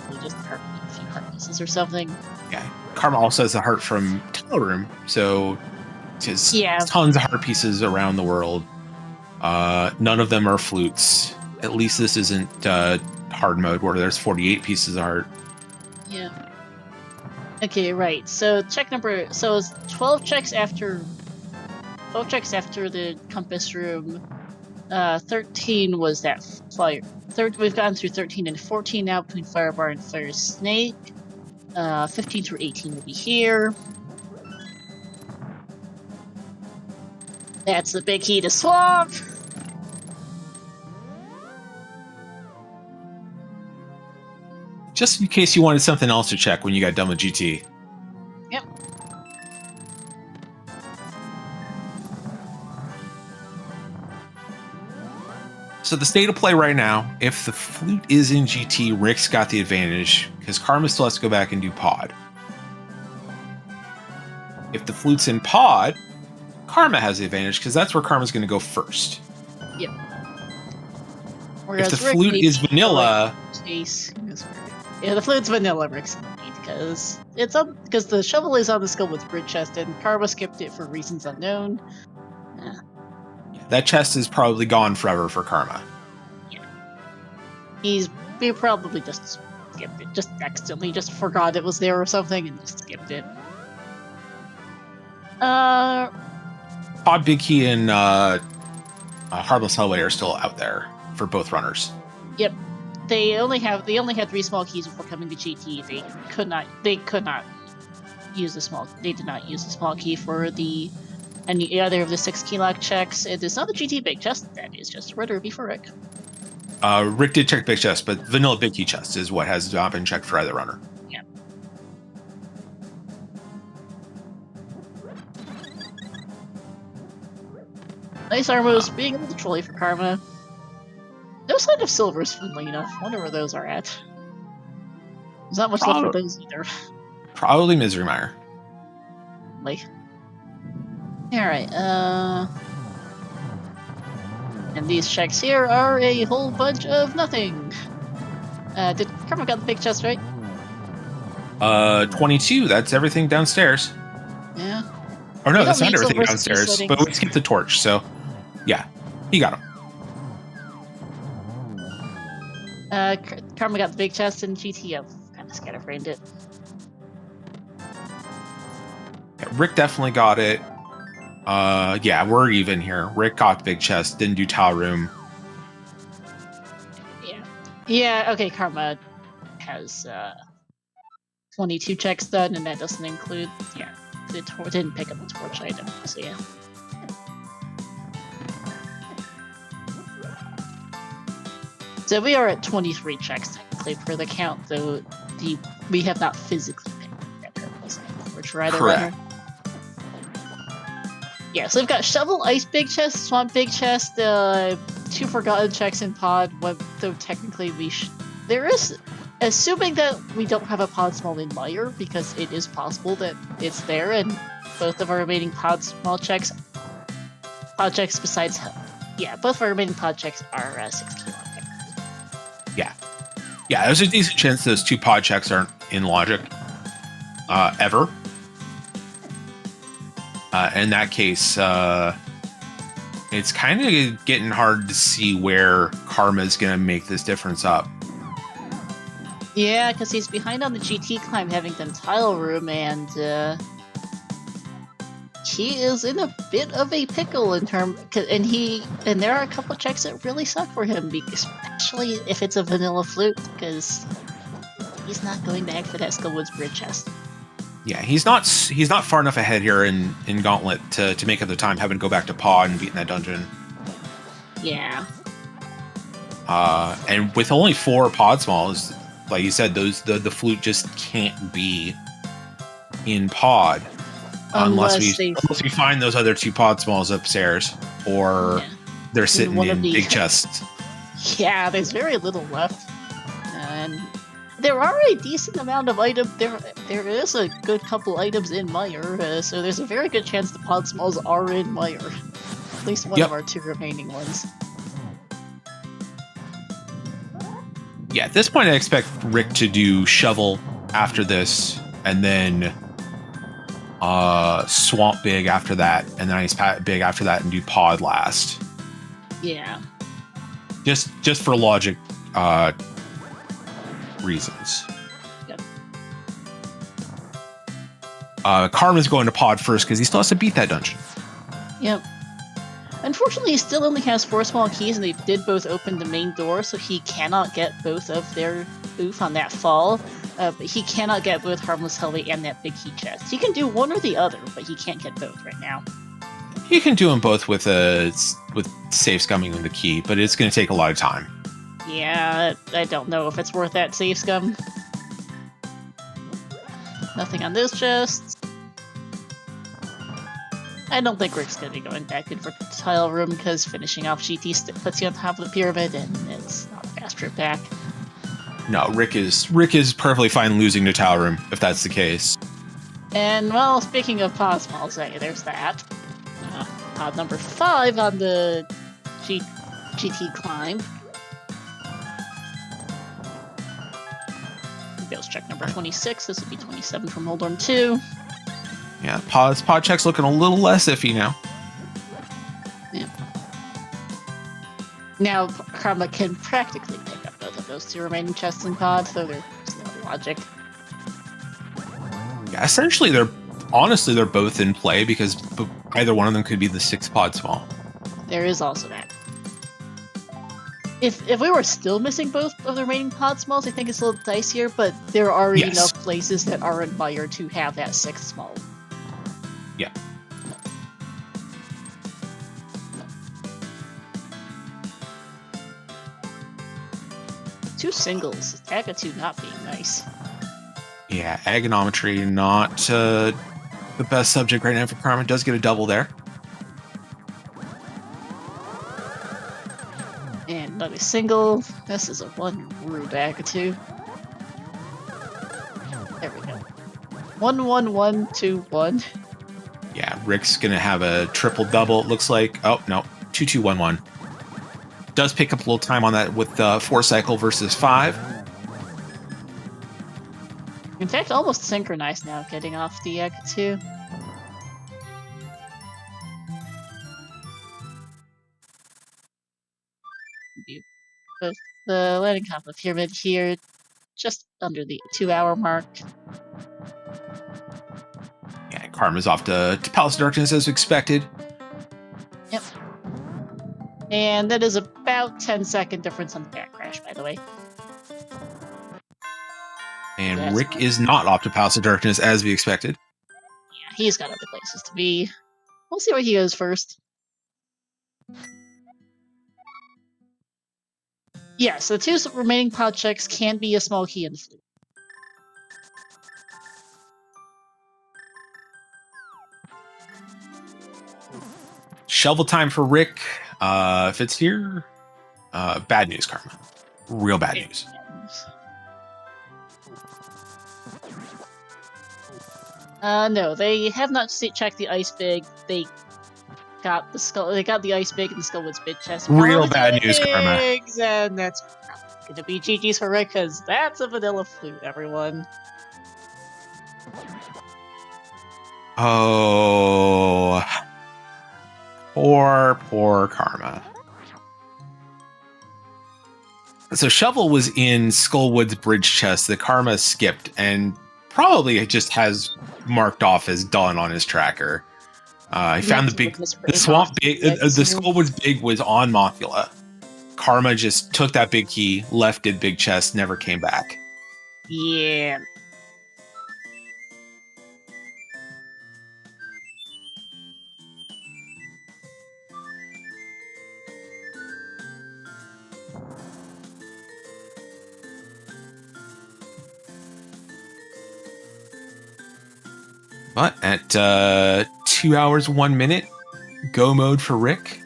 He just a few heart pieces or something. Yeah, Karma also has a heart from Tile Room, so there's tons of heart pieces around the world. None of them are flutes. At least this isn't hard mode where there's 48 pieces of heart. Yeah. Okay, right. So check number. So it's 12 checks after. 12 checks after the compass room. 13 was that fire. We've gotten through 13 and 14 now between Firebar and Fire Snake. 15 through 18 will be here. That's the big key to swamp. Just in case you wanted something else to check when you got done with GT. Yep. So the state of play right now, if the flute is in GT, Rick's got the advantage because Karma still has to go back and do pod. If the flute's in pod, Karma has the advantage because that's where Karma's going to go first. Yep. Whereas if the flute is vanilla, yeah, the flute's vanilla. Rick's because because the shovel is on the skull with Bridge Chest, and Karma skipped it for reasons unknown. That chest is probably gone forever for Karma. Yeah. He probably just skipped it, just accidentally, just forgot it was there or something, and just skipped it. Pod, Big Key, and Harmless Hellway are still out there for both runners. Yep. They only had 3 small keys before coming to GT. They could not use the small. They did not use the small key for any other of the 6 key lock checks. It is not the GT big chest. That is just a red ruby for Rick. Rick did check big chest, but vanilla big key chest is what has not been checked for either runner. Yeah. Nice armos, being able to trolley for Karma. No sign of silvers from Lena. Wonder where those are at. There's not much left for those either. Probably Misery Mire. Alright, and these checks here are a whole bunch of nothing. Did Karma got the big chest, right? 22, that's everything downstairs. Yeah. Or no, that's not everything downstairs, but we skipped the torch, so yeah, he got him. Karma got the big chest, and GT kind of scatterbrained it. Yeah, Rick definitely got it. Yeah, we're even here. Rick got big chest, didn't do tile room. Yeah, okay, Karma has 22 checks done, and that doesn't include, didn't pick up the torch item, so yeah. So we are at 23 checks technically per the count, though we have not physically picked up that purple torch either. Correct. Yeah, so we've got Shovel, Ice Big Chest, Swamp Big Chest, 2 Forgotten checks in Pod, though technically there is, assuming that we don't have a Pod Small in Mire, because it is possible that it's there, and both of our remaining Pod checks besides, both of our remaining Pod checks are 6 kilo. Yeah, there's a decent chance those 2 pod checks aren't in logic, ever. In that case, it's kind of getting hard to see where Karma's going to make this difference up. Yeah, because he's behind on the GT climb, having done tile room, and he is in a bit of a pickle and there are a couple of checks that really suck for him, especially if it's a vanilla flute, because he's not going back for that Skullwoods Bridge chest. Yeah, he's not far enough ahead here in Gauntlet to make up the time having to go back to Pod and beating that dungeon. Yeah. And with only 4 pod smalls, like you said, the flute just can't be in Pod unless we find those other 2 pod smalls upstairs, or they're sitting in big chests. Yeah, there's very little left, and there are a decent amount of items. There is a good couple items in Mire, so there's a very good chance the pod smalls are in Mire. At least one of our 2 remaining ones. Yeah, at this point I expect Rick to do Shovel after this, and then Swamp Big after that, and then Ice Big after that, and do Pod last. Yeah. Just for logic reasons. Yep. Karma's going to Pod first because he still has to beat that dungeon. Yep. Unfortunately, he still only has 4 small keys, and they did both open the main door, so he cannot get both of their oof on that fall. But he cannot get both Harmless Helly and that big key chest. He can do one or the other, but he can't get both right now. He can do them both with safe scumming and the key, but it's going to take a lot of time. Yeah, I don't know if it's worth that safe scum. Nothing on this chest. I don't think Rick's going to be going back in for tile room, because finishing off GT puts you on top of the pyramid, and it's not a fast trip back. No, Rick is perfectly fine losing to tile room if that's the case. And well, speaking of pod smalls, there's that. Pod number 5 on the GT climb. Let's check number 26. This would be 27 from Moldorm 2. Yeah, pod check's looking a little less iffy now. Yeah. Now, Karma can practically pick up both of those 2 remaining chests in pod, so there's no logic. Yeah, essentially, they're both in play, because either one of them could be the 6 pod small. There is also that. If we were still missing both of the remaining pod smalls, I think it's a little dicier, but there are enough places that are in Mire to have that 6th small. Yeah. Two singles. Aga 2 not being nice. Yeah, agonometry not the best subject right now for Karma. Does get a double there. And another single. This is a one rude Aga 2. There we go. 1-1-1-2-1. Yeah, Rick's gonna have a triple double. It looks like. Oh no, 2-2-1-1. Does pick up a little time on that with 4 cycle versus 5. In fact, almost synchronized now, getting off the Aga 2. Both the landing top of the pyramid here, just under the 2-hour mark. Yeah, Karma's off to Palace of Darkness as expected. And that is about 10-second difference on the back crash, by the way. And That's Rick fine. is not off to Palace of Darkness as we expected. Yeah, he's got other places to be. We'll see where he goes first. Yes, the 2 remaining pod checks can be a small key in the flute. Shovel time for Rick. If it's here, bad news, Karma. Real bad news. No, they have not checked the ice big. They got the skull. They got the ice big and the Skullwood's big chest. Real bad news, Karma. And that's gonna be GG's for Rick, because that's a vanilla flute, everyone. Oh, poor Karma. So Shovel was in Skullwood's bridge chest that Karma skipped and probably just has marked off as done on his tracker. He found the swamp big. The Skullwood's big was on Mothula. Karma just took that big key, left, did big chest, never came back. Yeah. But at 2 hours, 1 minute, go mode for Rick.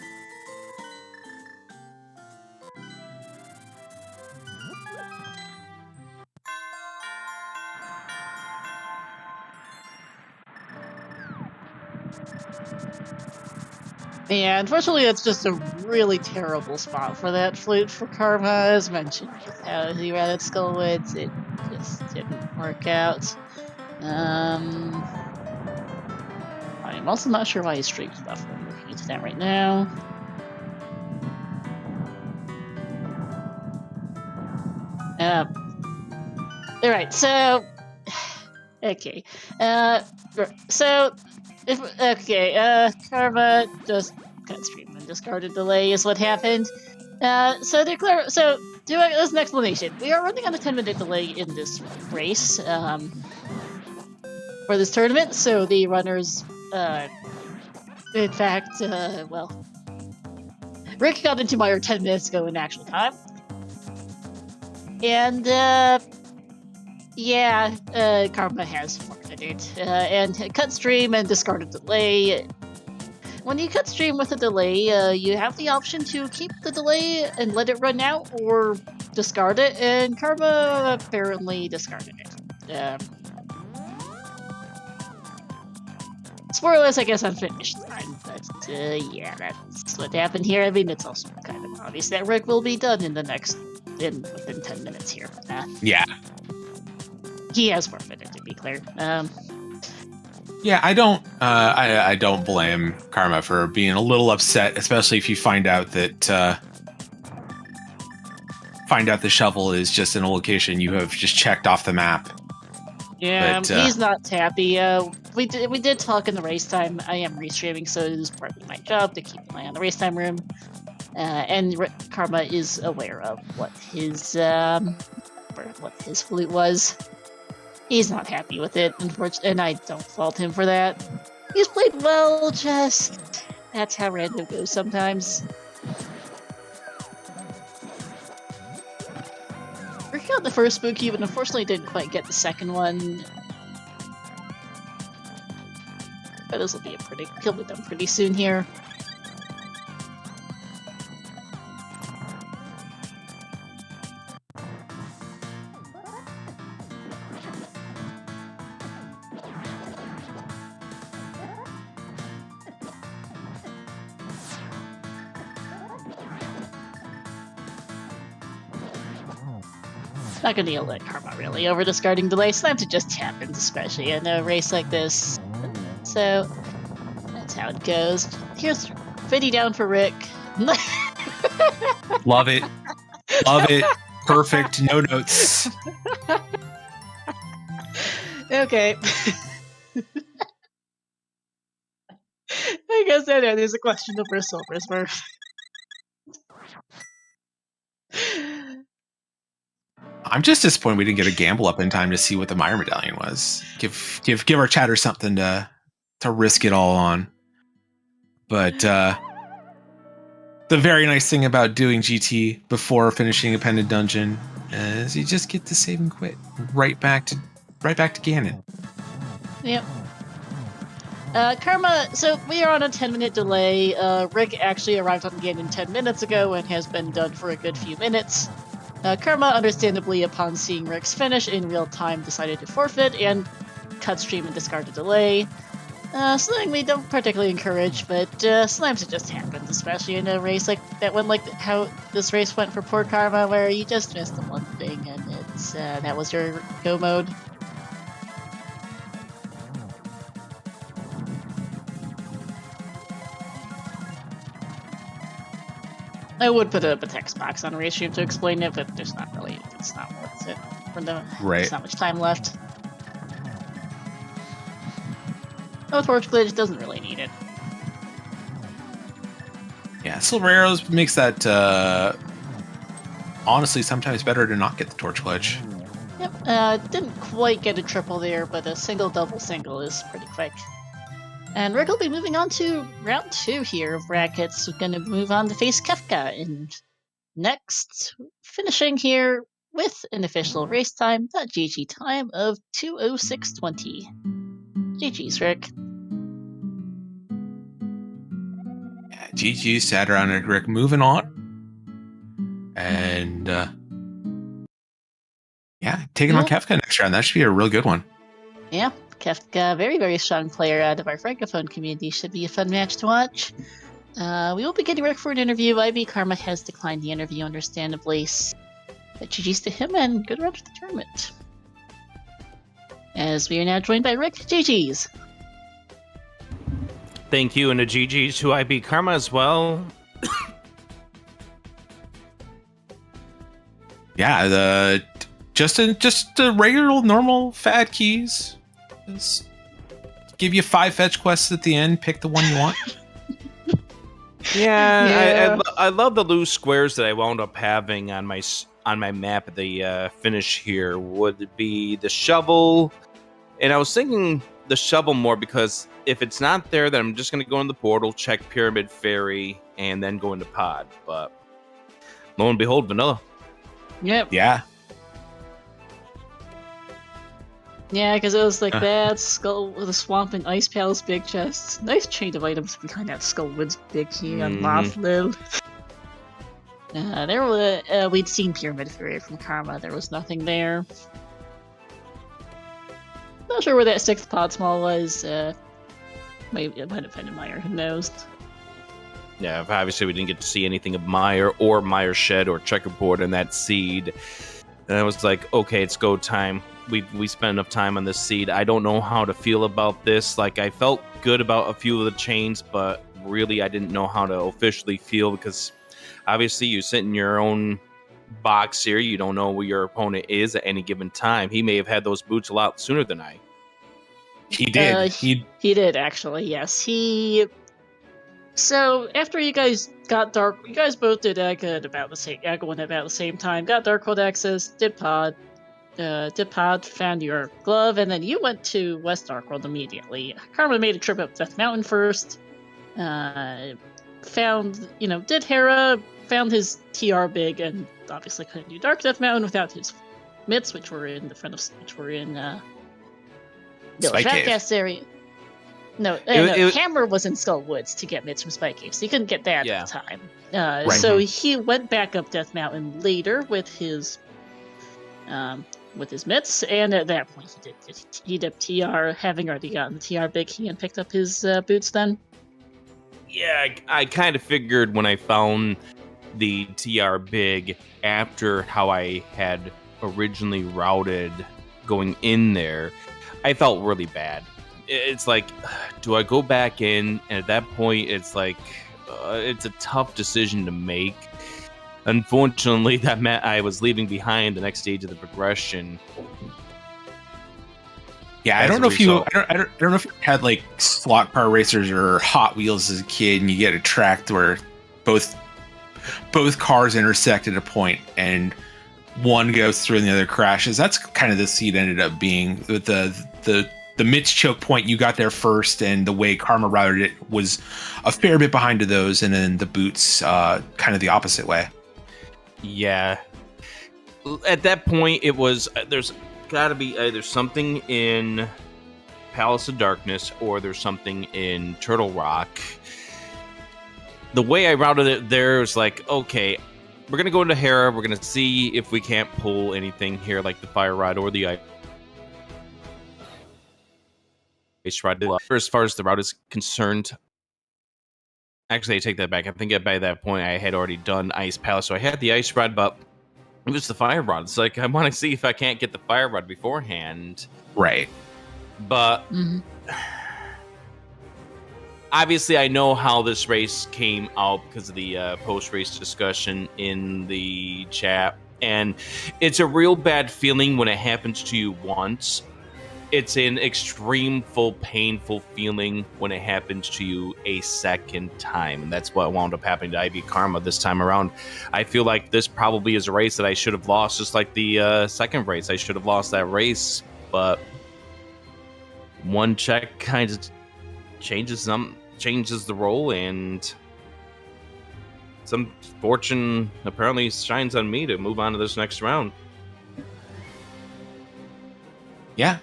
Yeah, unfortunately, that's just a really terrible spot for that flute for Karma, as mentioned. With how he ran at Skullwoods, it just didn't work out. I'm also not sure why he streamed stuff. I'm looking into that right now. Alright, so... Okay. Karma just cut stream and discarded delay is what happened. There's an explanation. We are running on a 10-minute delay in this race, for this tournament, so the runners, in fact, Rick got into Meyer 10 minutes ago in actual time. And, Karma has forfeited, and cut stream and discarded delay. When you cut stream with a delay, you have the option to keep the delay and let it run out, or discard it, and Karma apparently discarded it. Spoilers, I guess, on finish time, but yeah, that's what happened here. I mean, it's also kind of obvious that Rick will be done within 10 minutes here. Yeah. He has forfeited, to be clear. Yeah, I don't blame Karma for being a little upset, especially if you find out that the shovel is just in a location you have just checked off the map. Yeah, he's not happy. We did talk in the race time. I am restreaming, so it is partly my job to keep an eye on the race time room. And Karma is aware of what his flute was. He's not happy with it, unfortunately, and I don't fault him for that. He's played well, just that's how random goes sometimes. Rick got the first spooky, but unfortunately didn't quite get the second one. But this will be he'll be done pretty soon here. Not gonna yell at Karma really over discarding delay. Sometimes it just happens, especially in a race like this. So that's how it goes. Here's 50 down for Rick. Love it. Love it. Perfect. No notes. Okay. I guess that is a question of Silver's worth. I'm just disappointed we didn't get a gamble up in time to see what the Meyer medallion was. Give our chatter something to risk it all on. But the very nice thing about doing GT before finishing a pendant dungeon is you just get to save and quit right back to Ganon. Yep. Karma, so we are on a 10-minute delay. Rick actually arrived on Ganon 10 minutes ago and has been done for a good few minutes. Karma, understandably, upon seeing Rick's finish in real time, decided to forfeit and cut stream and discard the delay. Something we don't particularly encourage, but sometimes it just happens, especially in a race like that one, like how this race went for poor Karma, where you just missed the one thing and it's that was your go mode. I would put up a text box on race stream to explain it, but there's not really, it's not worth it. There's not much time left. Oh, Torch Glitch doesn't really need it. Yeah, Silver Arrows makes that, honestly, sometimes better to not get the Torch Glitch. Yep, didn't quite get a triple there, but a single, double, single is pretty quick. And Rick will be moving on to round 2 here of brackets. We're going to move on to face Kefka, and next, finishing here with an official race time, .gg time of 2:06:20. GG's, Rick. Yeah, GG's to AdirondackRick moving on. And, yeah, taking on Kefka next round. That should be a real good one. Yeah, Kefka, very, very strong player out of our Francophone community. Should be a fun match to watch. We will be getting Rick for an interview. IBKarma has declined the interview, understandably. But GG's to him, and good run to the tournament. As we are now joined by Rick, GG's. Thank you, and a GG's to IBKarma as well. Yeah, just a regular, normal fad keys. Just give you 5 fetch quests at the end. Pick the one you want. Yeah. I love the loose squares that I wound up having on my map at the finish here. Would be the shovel, and I was thinking the shovel more because if it's not there, then I'm just going to go in the portal, check Pyramid Fairy, and then go into Pod. But lo and behold, vanilla. Yep. Yeah. Yeah, because it was like that skull with a swamp and ice palace big chests. Nice chain of items behind that Skullwood's big key on Lothlil. There were we'd seen Pyramid Fairy from Karma. There was nothing there. Not sure where that 6th pod small was. Maybe it might have been in Meyer. Who knows? Yeah, obviously we didn't get to see anything of Meyer or Meyer Shed or Checkerboard in that seed. And I was like, okay, it's go time. We spent enough time on this seed. I don't know how to feel about this. Like, I felt good about a few of the chains, but really I didn't know how to officially feel because obviously you sit in your own box here. You don't know where your opponent is at any given time. He may have had those boots a lot sooner than I. He did. He did, actually, yes. So, after you guys got Dark... You guys both did Aga about the same time. Got Darkhold access, did Pod, found your glove, and then you went to West Darkworld immediately. Karma made a trip up Death Mountain first. Did Hera, found his TR big, and obviously couldn't do Dark Death Mountain without his mitts, which were in the Jackass area. No, Hammer was in Skull Woods to get mitts from Spike Cave, so he couldn't get that at the time. Right. So he went back up Death Mountain later with his mitts, and at that point he did TR, having already gotten the TR big key and picked up his boots then. Yeah, I kind of figured when I found the TR big after how I had originally routed going in there, I felt really bad. It's like, do I go back in? And at that point, it's like, it's a tough decision to make. Unfortunately, that meant I was leaving behind the next stage of the progression. Yeah, I don't know if you had like slot car racers or Hot Wheels as a kid, and you get a track where both cars intersect at a point, and one goes through and the other crashes. That's kind of the seed ended up being with the Mitch choke point. You got there first, and the way Karma routed it was a fair bit behind to those, and then the boots kind of the opposite way. Yeah. At that point, it was there's got to be either something in Palace of Darkness or there's something in Turtle Rock. The way I routed it there was like, okay, we're going to go into Hera. We're going to see if we can't pull anything here like the Fire Rod or the Ice Rod. As far as the route is concerned, actually, I take that back. I think by that point I had already done Ice Palace, so I had the Ice Rod, but it was the Fire Rod. It's like, I want to see if I can't get the Fire Rod beforehand. Right. But obviously I know how this race came out because of the post-race discussion in the chat. And it's a real bad feeling when it happens to you once. It's an extreme, painful feeling when it happens to you a second time. And that's what wound up happening to IBKarma this time around. I feel like this probably is a race that I should have lost, just like the second race. I should have lost that race, but one check kind of changes the role, and some fortune apparently shines on me to move on to this next round. Yeah,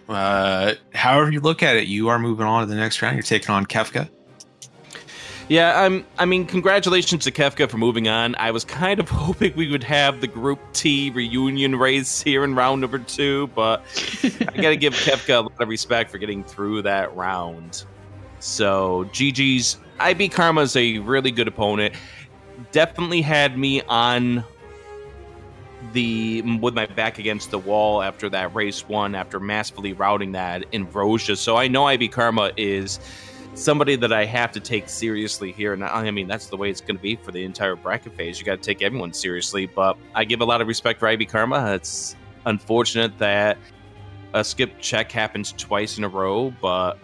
however you look at it, you are moving on to the next round. You're taking on Kefka. Yeah, I mean, congratulations to Kefka for moving on. I was kind of hoping we would have the Group T reunion race here in round number 2, but I got to give Kefka a lot of respect for getting through that round. So, GG's. IBKarma is a really good opponent. Definitely had me on with my back against the wall after that race 1, after massively routing that in Vrosia. So I know IBKarma is somebody that I have to take seriously here. And I mean, that's the way it's going to be for the entire bracket phase. You got to take everyone seriously. But I give a lot of respect for IBKarma. It's unfortunate that a skip check happens twice in a row, but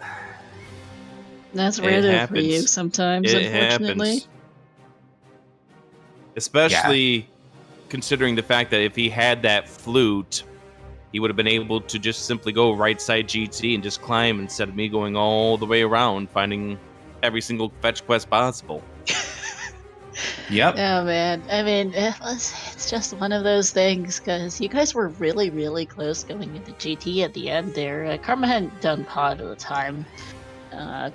that's rare for you sometimes, unfortunately. Happens. Especially considering the fact that if he had that flute, he would have been able to just simply go right side GT and just climb instead of me going all the way around finding every single fetch quest possible. Yep. Oh man, I mean, it's just one of those things, because you guys were really, really close going into GT at the end there. Karma hadn't done pod at the time. Pod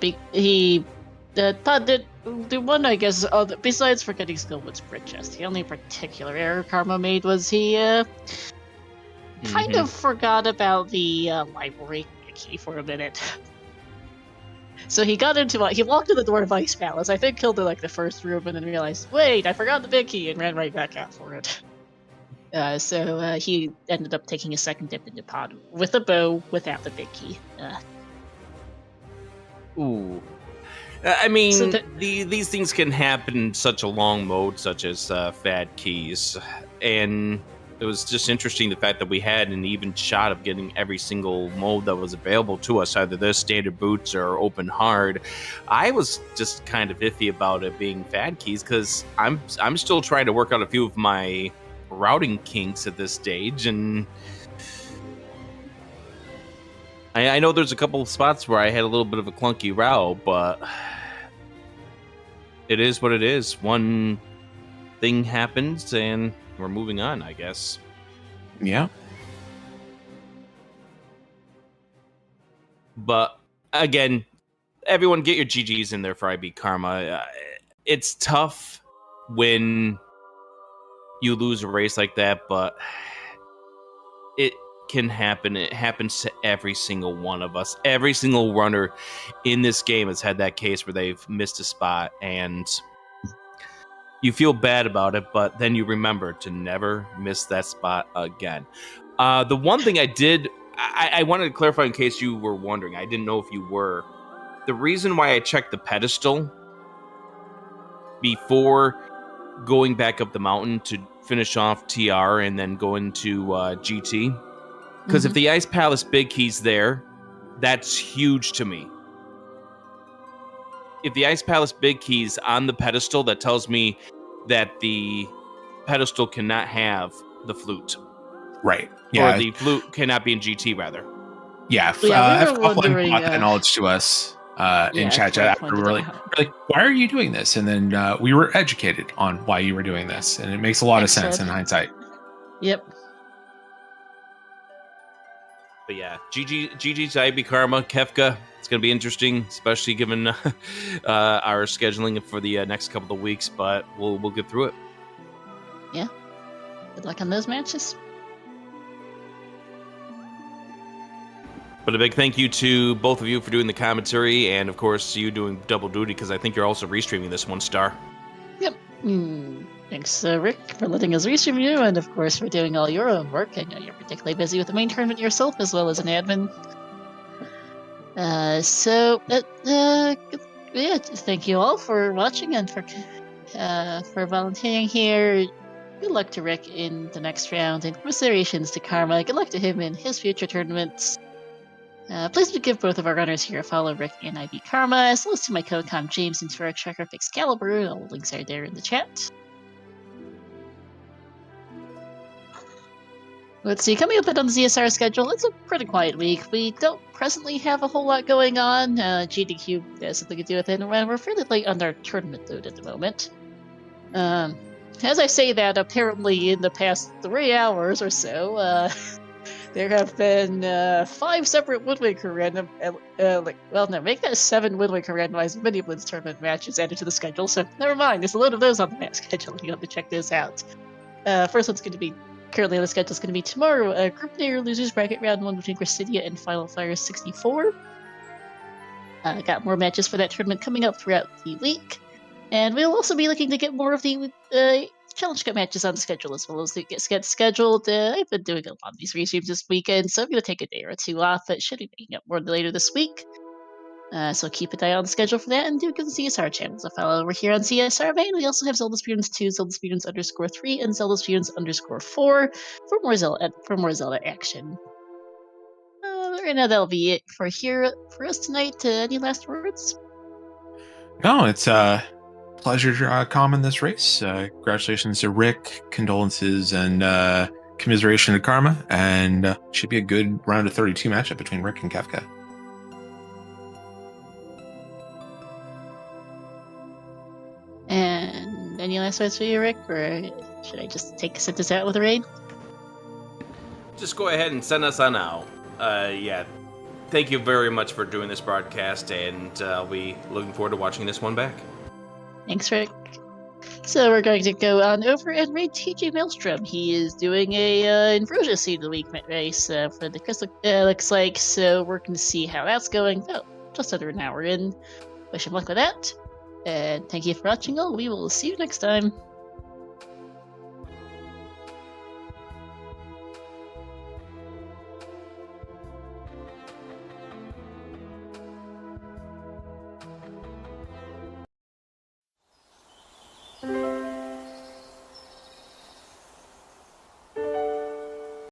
did the one, I guess, besides forgetting Skillwood's Brit Chest, the only particular error Karma made was he kind of forgot about the library key for a minute. So he walked in the door of Ice Palace, I think killed the first room, and then realized, wait, I forgot the big key, and ran right back out for it. So he ended up taking a second dip into pod with a bow without the big key. Ooh. I mean, so these things can happen in such a long mode, such as Fad Keys. And it was just interesting the fact that we had an even shot of getting every single mode that was available to us, either this, standard boots, or open hard. I was just kind of iffy about it being Fad Keys, because I'm still trying to work out a few of my routing kinks at this stage, and I know there's a couple of spots where I had a little bit of a clunky route, but it is what it is. One thing happens, and we're moving on, I guess. Yeah. But, again, everyone get your GGs in there for IBKarma. It's tough when you lose a race like that, but it can happen. It happens to every single one of us. Every single runner in this game has had that case where they've missed a spot, and you feel bad about it, but then you remember to never miss that spot again. The one thing I wanted to clarify in case you were wondering, I didn't know if you were. The reason why I checked the pedestal before going back up the mountain to finish off TR and then go into GT, because if the Ice Palace Big Key's there, that's huge to me. If the Ice Palace Big Key's on the pedestal, that tells me that the pedestal cannot have the flute. Right. Or Yeah. the flute cannot be in GT, rather. Yeah. We were Offline wondering. brought that knowledge to us in chat. Troy After pointed we're it out. like, why are you doing this? And then we were educated on why you were doing this, and it makes a lot of sense in Excellent. hindsight. Yep. But yeah, GG's IBKarma, Kefka. It's going to be interesting, especially given our scheduling for the next couple of weeks. But we'll get through it. Yeah. Good luck on those matches. But a big thank you to both of you for doing the commentary, and of course you doing double duty because I think you're also restreaming this one, Star. Yep. Thanks, Rick, for letting us restream you, and of course for doing all your own work. I know you're particularly busy with the main tournament yourself, as well as an admin. Yeah, thank you all for watching and for volunteering here. Good luck to Rick in the next round, and commiserations to Karma. Good luck to him in his future tournaments. Please do give both of our runners here a follow, Rick and IBKarma, as well as to my co-com James and Turek Tracker Excalibur. All links are there in the chat. Let's see, coming up on the ZSR schedule, it's a pretty quiet week. We don't presently have a whole lot going on. GDQ has something to do with it, and we're fairly late on our tournament load at the moment. As I say that, apparently in the past 3 hours or so, there have been 5 separate Wind Waker make that 7 Wind Waker randomized mini blitz tournament matches added to the schedule, so never mind, there's a load of those on the match schedule. You have to check those out. First one's going to be currently on the schedule is going to be tomorrow. Group Nair Losers Bracket Round 1 between Gracidia and Final Fire 64. Got more matches for that tournament coming up throughout the week. And we'll also be looking to get more of the Challenge Cup matches on the schedule as well as they get scheduled. I've been doing a lot of these restreams this weekend, so I'm going to take a day or 2 off. It should be making up more later this week. So keep an eye on the schedule for that, and do give the CSR channels a follow over here on CSR Main. We also have ZeldaSpeedRuns 2, ZeldaSpeedRuns_3, and ZeldaSpeedRuns_4 for more Zelda action. Right now, that'll be it for us tonight. Any last words? No, it's a pleasure calming this race. Congratulations to Rick, condolences and commiseration to Karma, and should be a good round of 32 matchup between Rick and Kefka. And any last words for you, Rick, or should I just send this out with a raid? Just go ahead and send us on out. Yeah. Thank you very much for doing this broadcast, and I'll be looking forward to watching this one back. Thanks, Rick. So we're going to go on over and raid TJ Maelstrom. He is doing a Ambrosia Seed of the Week race for the Crystal, looks like, so we're going to see how that's going. Oh, just under an hour in. Wish him luck with that. And thank you for watching all. We will see you next time.